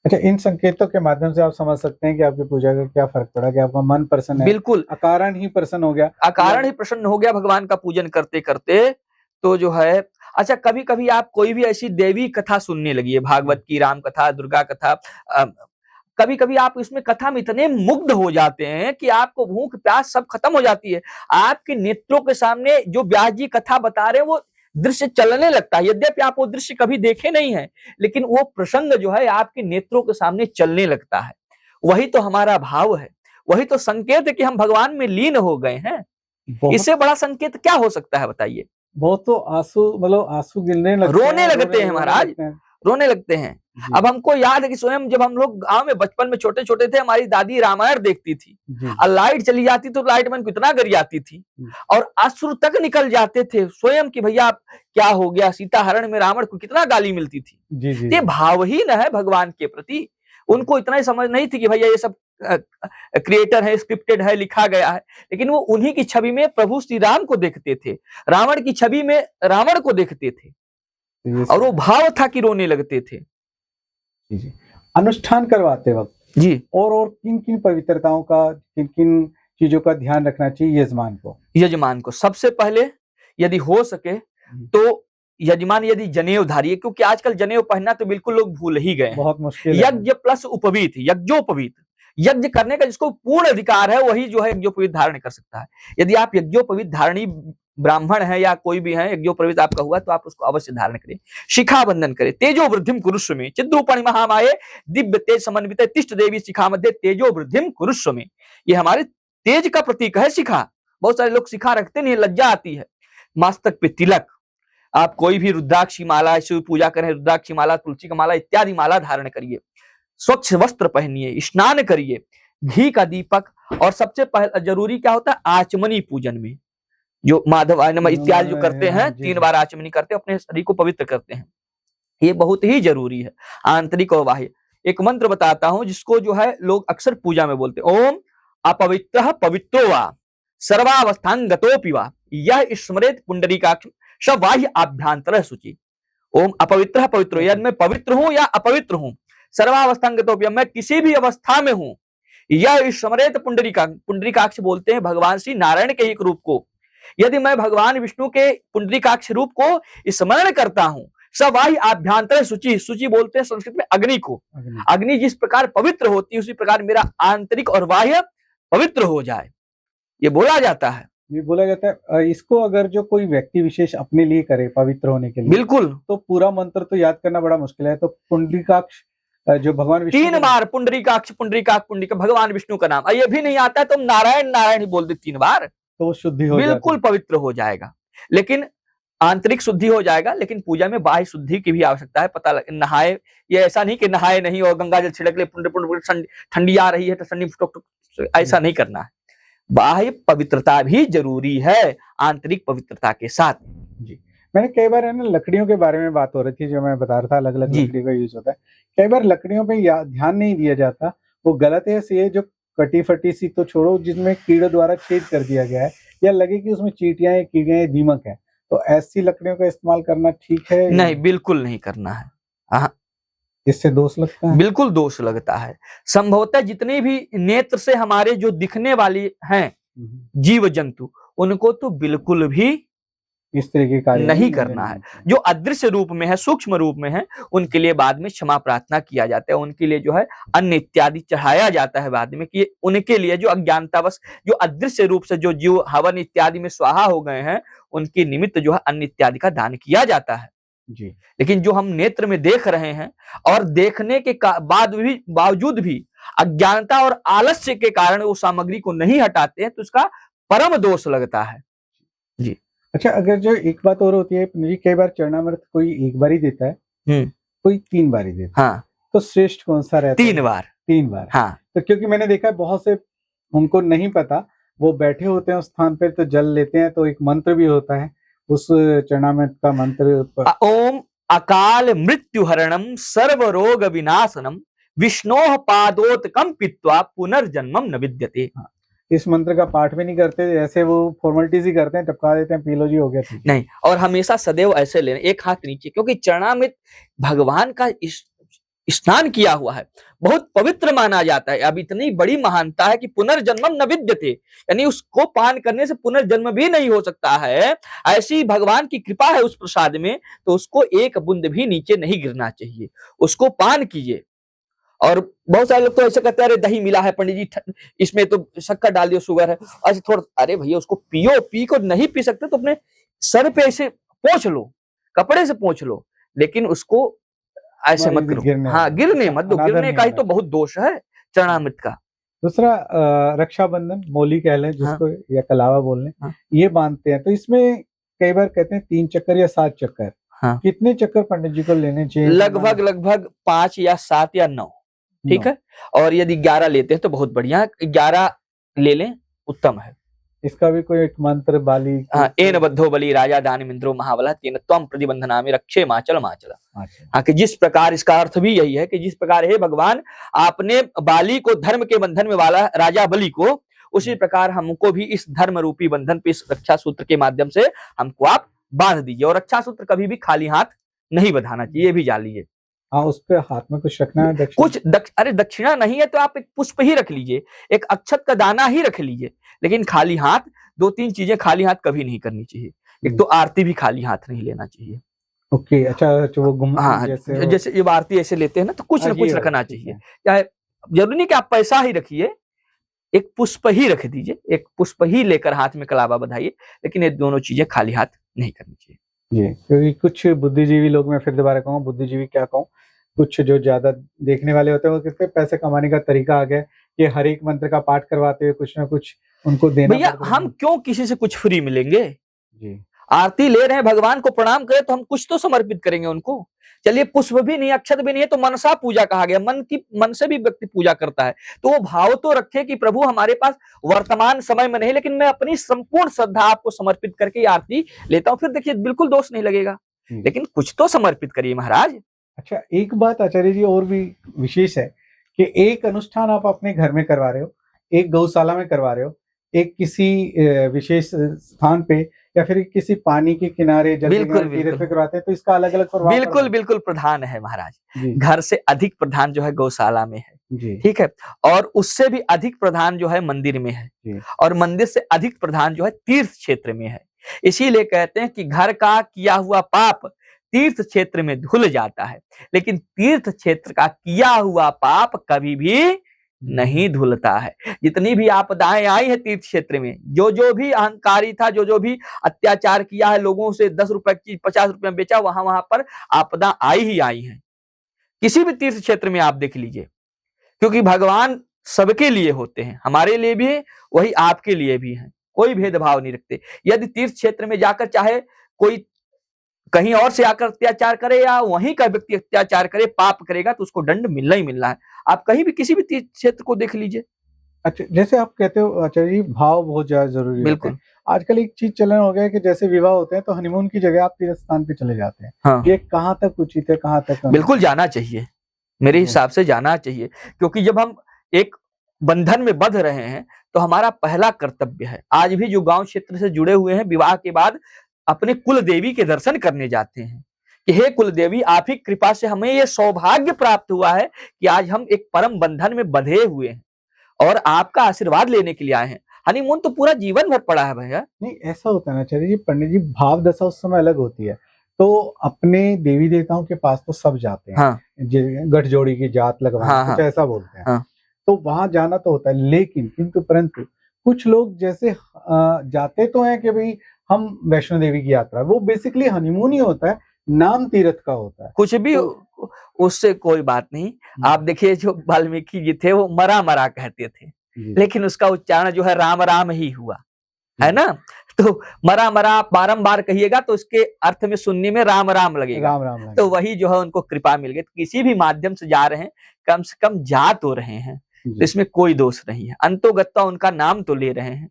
अच्छा, इन संकेतों के माध्यम से आप समझ सकते हैं कि आपकी पूजा का क्या फर्क पड़ा, कि आपका मन प्रसन्न है, बिल्कुल अकारण ही प्रसन्न हो गया, अकारण ही प्रसन्न हो गया भगवान का पूजन करते करते। तो जो है, अच्छा कभी कभी आप कोई भी ऐसी देवी कथा सुनने लगी है, भागवत की, राम कथा, दुर्गा कथा, कभी कभी आप इसमें कथा में इतने मुग्ध हो जाते हैं कि आपको भूख प्यास सब खत्म हो जाती है। आपके नेत्रों के सामने जो व्यास जी कथा बता रहे हैं वो दृश्य चलने लगता है। यद्यपि आप वो दृश्य कभी देखे नहीं है, लेकिन वो प्रसंग जो है आपके नेत्रों के सामने चलने लगता है। वही तो हमारा भाव है, वही तो संकेत है कि हम भगवान में लीन हो गए हैं। इससे बड़ा संकेत क्या हो सकता है बताइए? बहुत तो आंसू, मतलब आंसू गिरने लगते हैं, रोने लगते हैं महाराज, रोने लगते हैं। अब हमको याद है कि स्वयं जब हम लोग गांव में बचपन में छोटे छोटे थे, हमारी दादी रामायण देखती थी और लाइट चली जाती तो लाइट मन को इतना गर जाती थी और अश्रु तक निकल जाते थे स्वयं कि भैया क्या हो गया, सीता हरण में रावण को कितना गाली मिलती थी। ये भावहीन है भगवान के प्रति। उनको इतना ही समझ नहीं थी कि भैया ये सब क्रिएटर है, स्क्रिप्टेड है, लिखा गया है, लेकिन वो उन्हीं की छवि में प्रभु श्री राम को देखते थे, रावण की छवि में रावण को देखते थे और वो भाव था कि रोने लगते थे। जी। अनुष्ठान करवाते वक्त जी और किन किन पवित्रताओं का, किन किन चीजों का ध्यान रखना चाहिए यजमान को? सबसे पहले यदि हो सके तो यजमान यदि जनेऊधारी है, क्योंकि आजकल जनेऊ पहनना तो बिल्कुल लोग भूल ही गए हैं। बहुत मुश्किल। यज्ञ प्लस उपवीत, यज्ञोपवीत, यज्ञ करने का जिसको पूर्ण अधिकार है वही जो है यज्ञोपवीत धारण कर सकता है। यदि आप यज्ञोपवीत धारणी ब्राह्मण है या कोई भी है, यज्ञोपवीत आपका हुआ तो आप उसको अवश्य धारण करें, शिखा बंधन करें। तेजो वृद्धिम कुरुष्व में चिद्रूपणि महामाये दिव्य तेज समन्वित तिष्ठ देवी शिखा मध्य तेजो वृद्धिम कुरुष्व में। ये हमारे तेज का प्रतीक है शिखा। बहुत सारे लोग शिखा रखते नहीं, लज्जा आती है। मस्तक पे तिलक, आप कोई भी रुद्राक्षी माला, शिव पूजा करें, रुद्राक्षी माला, तुलसी का माला इत्यादि माला धारण करिए, स्वच्छ वस्त्र पहनिए, स्नान करिए, घी का दीपक, और सबसे पहले जरूरी क्या होता है आचमनी पूजन में जो माधव इत्यादि जो करते हैं, 3 बार आचमनी करते हैं, अपने शरीर को पवित्र करते हैं, ये बहुत ही जरूरी है, आंतरिक और बाह्य। एक मंत्र बताता हूं जिसको जो है लोग अक्सर पूजा में बोलते हैं, ओम अपवित्रः पवित्रो वा सर्वावस्थान गतोपि वा यह स्मरेत पुंडरीकाक्ष स बाह्य आभ्यंतर शुचि। ओम अपवित्रः पवित्रो, यदि मैं पवित्र हूं या अपवित्र हूं, सर्वावस्थान गतोपि, मैं किसी भी अवस्था में हूं, यह स्मरेत पुंडरीकाक्ष, पुंडरीकाक्ष बोलते हैं भगवान श्री नारायण के एक रूप को। यदि मैं भगवान विष्णु के पुंडरीकाक्ष रूप को स्मरण करता हूं, सवाही आभ्यंतर शुचि, शुचि बोलते हैं संस्कृत में अग्नि को। अग्नि जिस प्रकार पवित्र होती है उसी प्रकार मेरा आंतरिक और बाह्य पवित्र हो जाए, ये बोला जाता है। ये बोला जाता है। इसको अगर जो कोई व्यक्ति विशेष अपने लिए करे पवित्र होने के लिए, बिल्कुल, तो पूरा मंत्र तो याद करना बड़ा मुश्किल है। तो पुंडरीकाक्ष जो भगवान विष्णु 3 बार पुंडरीकाक्ष पुंडरीकाक्ष पुंडरीक भगवान विष्णु का नाम, ये भी नहीं आता है तो नारायण नारायण ही बोल दे 3 बार, तो शुद्धि हो बिल्कुल पवित्र हो जाएगा। लेकिन आंतरिक शुद्धि हो जाएगा, लेकिन पूजा में बाह्य शुद्धि की भी आवश्यकता है। पता लगे नहाए, ये ऐसा नहीं कि नहाए नहीं और गंगा जल छिड़क ले, पुंड पुंड ठंडी आ रही है तो ठंडी ऐसा नहीं करना है। बाह्य पवित्रता भी जरूरी है आंतरिक पवित्रता के साथ। जी, मैंने कई बार है ना लकड़ियों के बारे में बात हो रही थी, जो मैं बता रहा था अलग अलग लकड़ी का यूज होता है। कई बार लकड़ियों पे ध्यान नहीं दिया जाता, वो गलत है। ये जो कटी फटी सी तो छोड़ो, जिसमें कीड़ों द्वारा छेद कर दिया गया है या लगे कि उसमें चींटियां या कीड़ियां या दीमक है, तो ऐसी लकड़ियों का इस्तेमाल करना ठीक है? नहीं, बिल्कुल नहीं करना है। हाँ, इससे दोष लगता है? बिल्कुल दोष लगता है। संभवतः जितने भी नेत्र से हमारे जो दिखने वाली हैं जीव जंतु, उनको तो बिल्कुल भी इस तरह के कार्य नहीं करना है। जो अदृश्य रूप में है, सूक्ष्म रूप में है, उनके लिए बाद में क्षमा प्रार्थना किया जाता है, उनके लिए जो है अन्न इत्यादि चढ़ाया जाता है बाद में, कि उनके लिए जो अज्ञानतावश जो अदृश्य रूप से जो जीव हवन इत्यादि में स्वाहा हो गए हैं, उनके निमित्त जो है अन्न इत्यादि का दान किया जाता है जी। लेकिन जो हम नेत्र में देख रहे हैं और देखने के बावजूद भी अज्ञानता और आलस्य के कारण वो सामग्री को नहीं हटाते हैं, तो उसका परम दोष लगता है जी। अच्छा, अगर जो एक बात और होती है, कई बार चरणामृत कोई 1 बार ही देता है, कोई 3 बार ही देता है, हाँ, तो श्रेष्ठ कौन सा रहता है? 3 बार। 3 बार, हाँ। तो क्योंकि मैंने देखा है बहुत से उनको नहीं पता, वो बैठे होते हैं उस स्थान पर तो जल लेते हैं, तो एक मंत्र भी होता है उस चरणामृत का मंत्र, ओम अकाल मृत्यु हरणम सर्व रोग विनाशनम विष्णोः पादोत्कम पीत्वा पुनर्जन्मम न विद्यते। इस मंत्र का पाठ भी नहीं करते, ऐसे वो फॉर्मेलिटीज ही करते हैं, टपका देते हैं, पी लो जी हो गया ठीक। नहीं, और हमेशा सदैव ऐसे लेना, एक हाथ नीचे, क्योंकि चरणामृत भगवान का स्नान किया हुआ है, बहुत पवित्र माना जाता है। अब इतनी बड़ी महानता है कि पुनर्जन्मम न विद्यते, यानी उसको पान करने से पुनर्जन्म भी नहीं हो सकता है। ऐसी भगवान की कृपा है उस प्रसाद में, तो उसको एक बूंद भी नीचे नहीं गिरना चाहिए, उसको पान कीजिए। और बहुत सारे लोग तो ऐसे कहते हैं, अरे दही मिला है पंडित जी, इसमें तो शक्कर डाल दियो, शुगर है, ऐसे थोड़ा, अरे भैया उसको पियो, पी को नहीं पी सकते तो अपने सर पे ऐसे पोंछ लो, कपड़े से पोंछ लो, लेकिन उसको ऐसे मत करो। हाँ, गिरने मत दो, गिरने का ही तो बहुत दोष है चरणामृत का। दूसरा रक्षाबंधन, मोली कह लें जिसको, हाँ, या कलावा बोल लें, हाँ, ये बांधते हैं, तो इसमें कई बार कहते हैं 3 चक्कर या 7 चक्कर, हाँ, कितने चक्कर पंडित जी को लेने चाहिए? लगभग 5 या 7 या 9, ठीक है। और यदि 11 लेते हैं तो बहुत बढ़िया, 11 ले लें, उत्तम है। इसका भी कोई एक मंत्र बाली, एन बद्धो बलि राजा दानमिंद्रो महाबला तेन त्वं प्रतिबंधनामि रक्षे माचल माचल। हाँ, कि जिस प्रकार, इसका अर्थ भी यही है कि जिस प्रकार हे भगवान आपने बाली को धर्म के बंधन में वाला राजा बलि को, उसी प्रकार हमको भी इस धर्म रूपी बंधन पे इस रक्षा सूत्र के माध्यम से हमको आप बांध दीजिए। और रक्षा सूत्र कभी भी खाली हाथ नहीं बंधाना चाहिए, ये भी जान लीजिए। हाँ, उस पे हाथ में कुछ रखना है, अरे दक्षिणा नहीं है तो आप एक पुष्प ही रख लीजिए, एक अक्षत का दाना ही रख लीजिए, लेकिन खाली हाथ 2-3 चीजें खाली हाथ कभी नहीं करनी चाहिए। एक तो आरती भी खाली हाथ नहीं लेना चाहिए। ओके, अच्छा, वो हाँ, जैसे ये आरती ऐसे लेते हैं ना, तो कुछ ना कुछ रखना चाहिए, चाहे जरूरी नहीं कि आप पैसा ही रखिए, एक पुष्प ही रख दीजिए, एक पुष्प ही लेकर हाथ में कलावा बधाइए, लेकिन ये दोनों चीजें खाली हाथ नहीं करनी चाहिए। जी, क्योंकि कुछ बुद्धिजीवी लोग, मैं फिर दोबारा कहूँ बुद्धिजीवी क्या कहूँ, कुछ जो ज्यादा देखने वाले होते हैं वो कहते हैं पैसे कमाने का तरीका आ गया कि हर एक मंत्र का पाठ करवाते हुए कुछ ना कुछ उनको देना भैया पड़ता है। हम क्यों किसी से कुछ फ्री मिलेंगे? जी, आरती ले रहे हैं, भगवान को प्रणाम करें तो हम कुछ तो समर्पित करेंगे उनको। चलिए पुष्प भी नहीं, अक्षत भी नहीं है, तो मनसा पूजा कहा गया, मन से भी व्यक्ति पूजा करता है, तो वो भाव तो रखे कि प्रभु हमारे पास वर्तमान समय में नहीं, लेकिन मैं अपनी संपूर्ण श्रद्धा आपको समर्पित करके ये आरती लेता हूँ, फिर देखिए बिल्कुल दोष नहीं लगेगा, लेकिन कुछ तो समर्पित करिए महाराज। अच्छा, एक बात आचार्य जी और भी विशेष है कि एक अनुष्ठान आप अपने घर में करवा रहे हो, एक गौशाला में करवा रहे हो, एक किसी विशेष स्थान पे या फिर किसी पानी के किनारे जल के बिल्कुल, किनारे तीर्थ बिल्कुल। पे करवाते हैं, तो इसका अलग अलग प्रभाव पड़ता बिल्कुल है। बिल्कुल प्रधान है महाराज, जी घर से अधिक प्रधान जो है गौशाला में है, जी ठीक है, और उससे भी अधिक प्रधान जो है मंदिर में है, जी और मंदिर से अधिक प्रधान जो है तीर्थ क्षेत्र में है। इसीलिए कहते हैं कि घर का किया हुआ पाप तीर्थ क्षेत्र में धुल जाता है, लेकिन तीर्थ क्षेत्र का किया हुआ पाप कभी भी नहीं धुलता है। जितनी भी आपदाएं आई है तीर्थ क्षेत्र में, जो भी अहंकारी था, जो भी अत्याचार किया है, लोगों से 10 रुपए की 50 रुपए में बेचा, वहां पर आपदा आई ही आई है। किसी भी तीर्थ क्षेत्र में आप देख लीजिए, क्योंकि भगवान सबके लिए होते हैं, हमारे लिए भी है, वही आपके लिए भी है, कोई भेदभाव नहीं रखते। यदि तीर्थ क्षेत्र में जाकर चाहे कोई कहीं और से आकर अत्याचार करे या वहीं का व्यक्ति अत्याचार करे, पाप करेगा, तो उसको दंड मिलना ही मिलना है। आप कहीं भी किसी भी तीर्थ क्षेत्र को देख लीजिए। अच्छा, जैसे आप कहते हो आचार्य जी, भाव बहुत ज्यादा जरूरी होता है। बिल्कुल। आजकल एक चीज चलन हो गया है कि जैसे विवाह होते हैं तो हनीमून की जगह आप तीर्थ स्थान पे चले जाते हैं। हाँ। ये कहाँ तक उचित है, कहाँ तक बिल्कुल जाना चाहिए, मेरे हिसाब से जाना चाहिए, क्योंकि जब हम एक बंधन में बंध रहे हैं तो हमारा पहला कर्तव्य है। आज भी जो गांव क्षेत्र से जुड़े हुए हैं, विवाह के बाद अपने कुल देवी के दर्शन करने जाते हैं कि हे कुल देवी, आप ही कृपा से हमें ये सौभाग्य प्राप्त हुआ है कि आज हम एक परम बंधन में बंधे हुए हैं और आपका आशीर्वाद लेने के लिए आए हैं। हनीमून तो पूरा जीवन भर पड़ा है भैया। नहीं, ऐसा होता है ना आचार्य जी, पंडित जी, भाव दशा उस समय अलग होती है। तो अपने देवी देवताओं के पास तो सब जाते हैं। हाँ। गठजोड़ी की जात लगवाना, हाँ, कुछ ऐसा बोलते हैं। हाँ। तो वहां जाना तो होता है, लेकिन किंतु परंतु कुछ लोग जैसे जाते तो हैं कि भाई हम वैष्णो देवी की यात्रा, वो बेसिकली हनीमून ही होता है, नाम तीर्थ का होता है। कुछ भी तो उससे कोई बात नहीं। आप देखिए जो वाल्मीकि जी थे वो मरा मरा कहते थे, लेकिन उसका उच्चारण जो है राम राम ही हुआ, है ना? तो मरा मरा आप बारंबार कहिएगा तो उसके अर्थ में सुनने में राम राम लगेगा। राम राम तो वही जो है उनको कृपा मिल गई। किसी भी माध्यम से जा रहे हैं, कम से कम जा तो रहे हैं, तो इसमें कोई दोष नहीं है। अंतोगत्वा उनका नाम तो ले रहे हैं,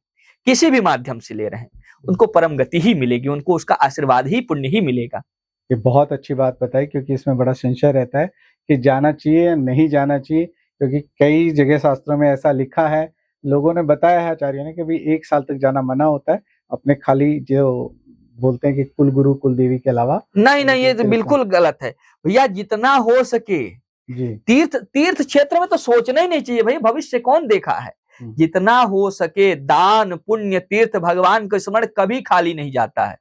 किसी भी माध्यम से ले रहे हैं, उनको परम गति ही मिलेगी, उनको उसका आशीर्वाद ही, पुण्य ही मिलेगा। ये बहुत अच्छी बात बताई, क्योंकि इसमें बड़ा संशय रहता है कि जाना चाहिए या नहीं जाना चाहिए, क्योंकि कई जगह शास्त्रों में ऐसा लिखा है, लोगों ने बताया है आचार्यों ने कि भाई 1 साल तक जाना मना होता है, अपने खाली जो बोलते हैं कि कुल गुरु कुल देवी के अलावा। नहीं, ये तो बिल्कुल गलत है भैया। जितना हो सके जी, तीर्थ क्षेत्र में तो सोचना ही नहीं चाहिए भाई, भविष्य कौन देखा है। जितना हो सके दान पुण्य तीर्थ, भगवान का स्मरण कभी खाली नहीं जाता है,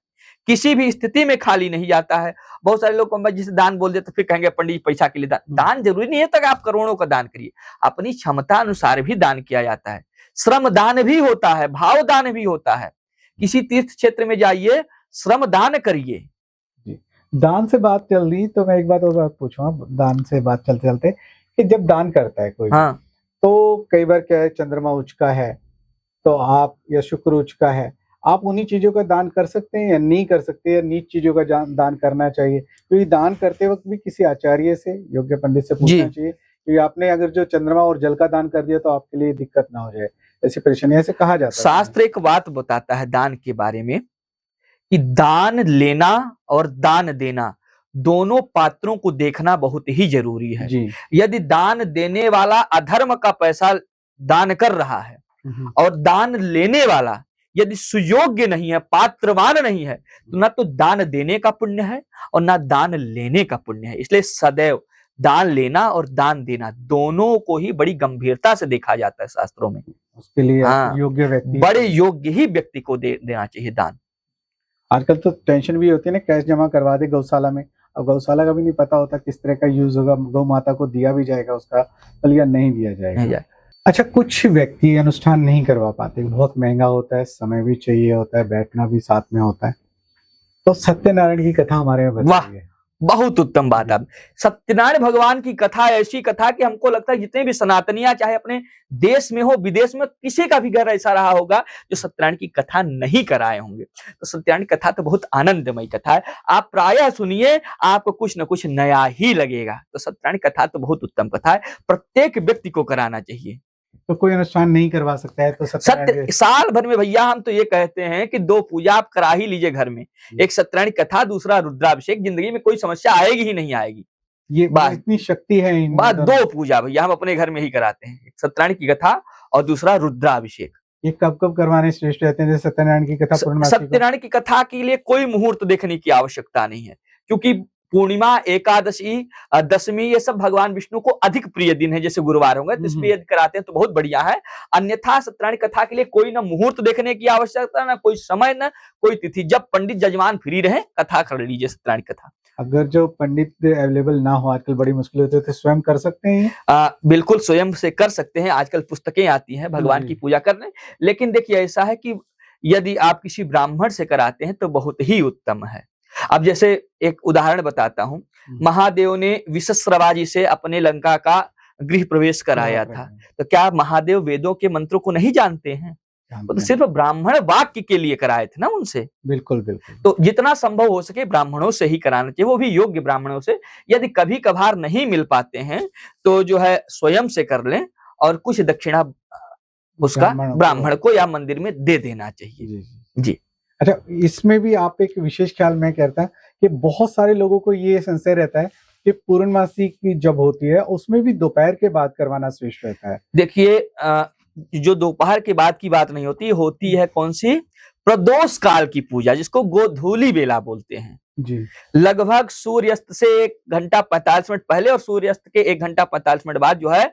किसी भी स्थिति में खाली नहीं जाता है। बहुत सारे लोग जिसे दान बोल देते, फिर कहेंगे पंडित जी पैसा के लिए दान जरूरी नहीं है तक आप करोड़ों का दान करिए, अपनी क्षमता अनुसार भी दान किया जाता है। श्रम दान भी होता है, भाव दान भी होता है। किसी तीर्थ क्षेत्र में जाइए, श्रम दान करिए। दान से बात चल रही तो मैं एक बात और बात पूछूंगा, दान से बात चलते चलते, कि जब दान करता है कोई, हाँ, तो कई बार क्या है, चंद्रमा उच्च का है तो आप, या शुक्र उच्च का है, आप उन्हीं चीजों का दान कर सकते हैं या नहीं कर सकते, या नीच चीजों का दान करना चाहिए? क्योंकि दान करते वक्त भी किसी आचार्य से, योग्य पंडित से पूछना चाहिए, क्योंकि आपने अगर जो चंद्रमा और जल का दान कर दिया तो आपके लिए दिक्कत ना हो जाए, ऐसी परेशानी, ऐसे कहा जाता है। शास्त्र एक बात बताता है दान के बारे में कि दान लेना और दान देना दोनों पात्रों को देखना बहुत ही जरूरी है। यदि दान देने वाला अधर्म का पैसा दान कर रहा है और दान लेने वाला यदि सुयोग्य नहीं है, पात्रवान नहीं है, तो ना तो दान देने का पुण्य है और ना दान लेने का पुण्य है। इसलिए सदैव दान लेना और दान देना दोनों को ही बड़ी गंभीरता से देखा जाता है शास्त्रों में। उसके लिए हाँ, योग्य व्यक्ति, बड़े योग्य ही व्यक्ति को देना चाहिए दान। आजकल तो टेंशन भी होती है ना, कैश जमा करवा दे गौशाला में, अब गौशाला का भी नहीं पता होता किस तरह का यूज होगा, गौ माता को दिया भी जाएगा उसका फल या नहीं दिया जाएगा। अच्छा, कुछ व्यक्ति अनुष्ठान नहीं करवा पाते, बहुत महंगा होता है, समय भी चाहिए होता है, बैठना भी साथ में होता है, तो सत्यनारायण की कथा हमारे यहाँ बताइए। बहुत उत्तम बात। अब सत्यनारायण भगवान की कथा ऐसी कथा कि हमको लगता है जितने भी सनातनियां चाहे अपने देश में हो विदेश में, किसी का भी घर ऐसा रहा होगा जो सत्यनारायण की कथा नहीं कराए होंगे। तो सत्यनारायण की कथा तो बहुत आनंदमयी कथा है, आप प्रायः सुनिए, आपको कुछ न कुछ नया ही लगेगा। तो सत्यनारायण की कथा तो बहुत उत्तम कथा है, प्रत्येक व्यक्ति को कराना चाहिए। तो कोई अनुष्ठान नहीं करवा सकता है तो सत्य साल भर में भैया हम तो ये कहते हैं कि 2 पूजा आप करा ही लीजिए घर में, एक सत्यनारायण कथा, दूसरा रुद्राभिषेक, जिंदगी में कोई समस्या आएगी ही नहीं आएगी। ये बात इतनी शक्ति है इन बात 2 पूजा भैया हम अपने घर में ही कराते हैं, एक सत्यनारायण की कथा और दूसरा रुद्राभिषेक। ये कब कब करवाने श्रेष्ठ रहते हैं? जैसे सत्यनारायण की कथा, सत्यनारायण की कथा के लिए कोई मुहूर्त देखने की आवश्यकता नहीं है, क्योंकि पूर्णिमा, एकादशी, दशमी ये सब भगवान विष्णु को अधिक प्रिय दिन है, जैसे गुरुवार होंगे, तो इसमें यदि कराते हैं तो बहुत बढ़िया है। अन्यथा सत्यनारायण कथा के लिए कोई ना मुहूर्त देखने की आवश्यकता, ना कोई समय, ना कोई तिथि, जब पंडित जजमान फ्री रहे कथा कर लीजिए सत्यनारायण कथा। अगर जो पंडित अवेलेबल ना हो, आजकल बड़ी मुश्किल होती है, तो स्वयं कर सकते हैं? बिल्कुल स्वयं से कर सकते हैं, आजकल पुस्तकें आती हैं भगवान की पूजा करने। लेकिन देखिए ऐसा है कि यदि आप किसी ब्राह्मण से कराते हैं तो बहुत ही उत्तम है। अब जैसे एक उदाहरण बताता हूँ, महादेव ने विशस्रवा जी से अपने लंका का गृह प्रवेश कराया था, तो क्या महादेव वेदों के मंत्रों को नहीं जानते हैं? वो तो सिर्फ ब्राह्मण वाक्य के लिए कराए थे ना उनसे। बिल्कुल बिल्कुल। तो जितना संभव हो सके ब्राह्मणों से ही कराना चाहिए, वो भी योग्य ब्राह्मणों से। यदि कभी कभार नहीं मिल पाते हैं तो जो है स्वयं से कर लें और कुछ दक्षिणा उसका ब्राह्मण को या मंदिर में दे देना चाहिए। जी। अच्छा, इसमें भी आप एक विशेष ख्याल मैं कहता हूँ कि बहुत सारे लोगों को ये संशय रहता है कि पूर्णमासी की जब होती है उसमें भी दोपहर के बाद करवाना श्रेष्ठ रहता है। देखिए जो दोपहर के बाद की बात नहीं होती, होती है कौन सी? प्रदोष काल की पूजा, जिसको गोधूली बेला बोलते हैं जी। लगभग सूर्यास्त से 1 घंटा 45 मिनट पहले और सूर्यास्त के 1 घंटा 45 मिनट बाद जो है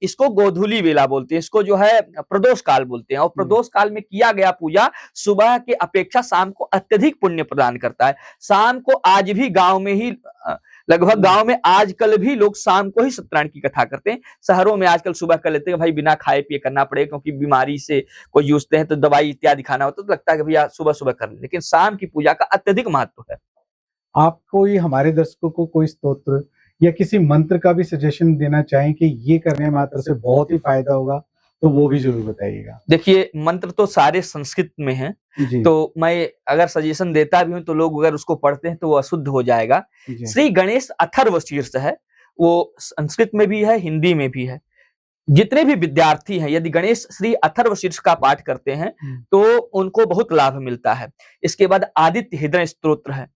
इसको गोधूली बेला बोलते हैं, इसको जो है प्रदोष काल बोलते हैं। और प्रदोष काल में किया गया पूजा सुबह की अपेक्षा शाम को अत्यधिक पुण्य प्रदान करता है। शाम को आज भी गांव में ही लगभग गांव में आजकल भी लोग शाम को ही सत्यनारायण की कथा करते हैं। शहरों में आजकल सुबह कर लेते हैं, भाई बिना खाए पिए करना पड़ेगा, क्योंकि बीमारी से कोई जूझते हैं तो दवाई इत्यादि खाना होता है, तो लगता है कि भैया सुबह सुबह कर ले, लेकिन शाम की पूजा का अत्यधिक महत्व है। आप कोई हमारे दर्शकों को कोई स्तोत्र या किसी मंत्र का भी सजेशन देना चाहें कि ये करने मात्र से बहुत ही फायदा होगा, तो वो भी जरूर बताइएगा। देखिए मंत्र तो सारे संस्कृत में हैं, तो मैं अगर सजेशन देता भी हूं तो लोग अगर उसको पढ़ते हैं तो वो अशुद्ध हो जाएगा। श्री गणेश अथर्व शीर्ष है, वो संस्कृत में भी है, हिंदी में भी है। जितने भी विद्यार्थी हैं यदि गणेश श्री अथर्व शीर्ष का पाठ करते हैं तो उनको बहुत लाभ मिलता है। इसके बाद आदित्य हृदय स्तोत्र है,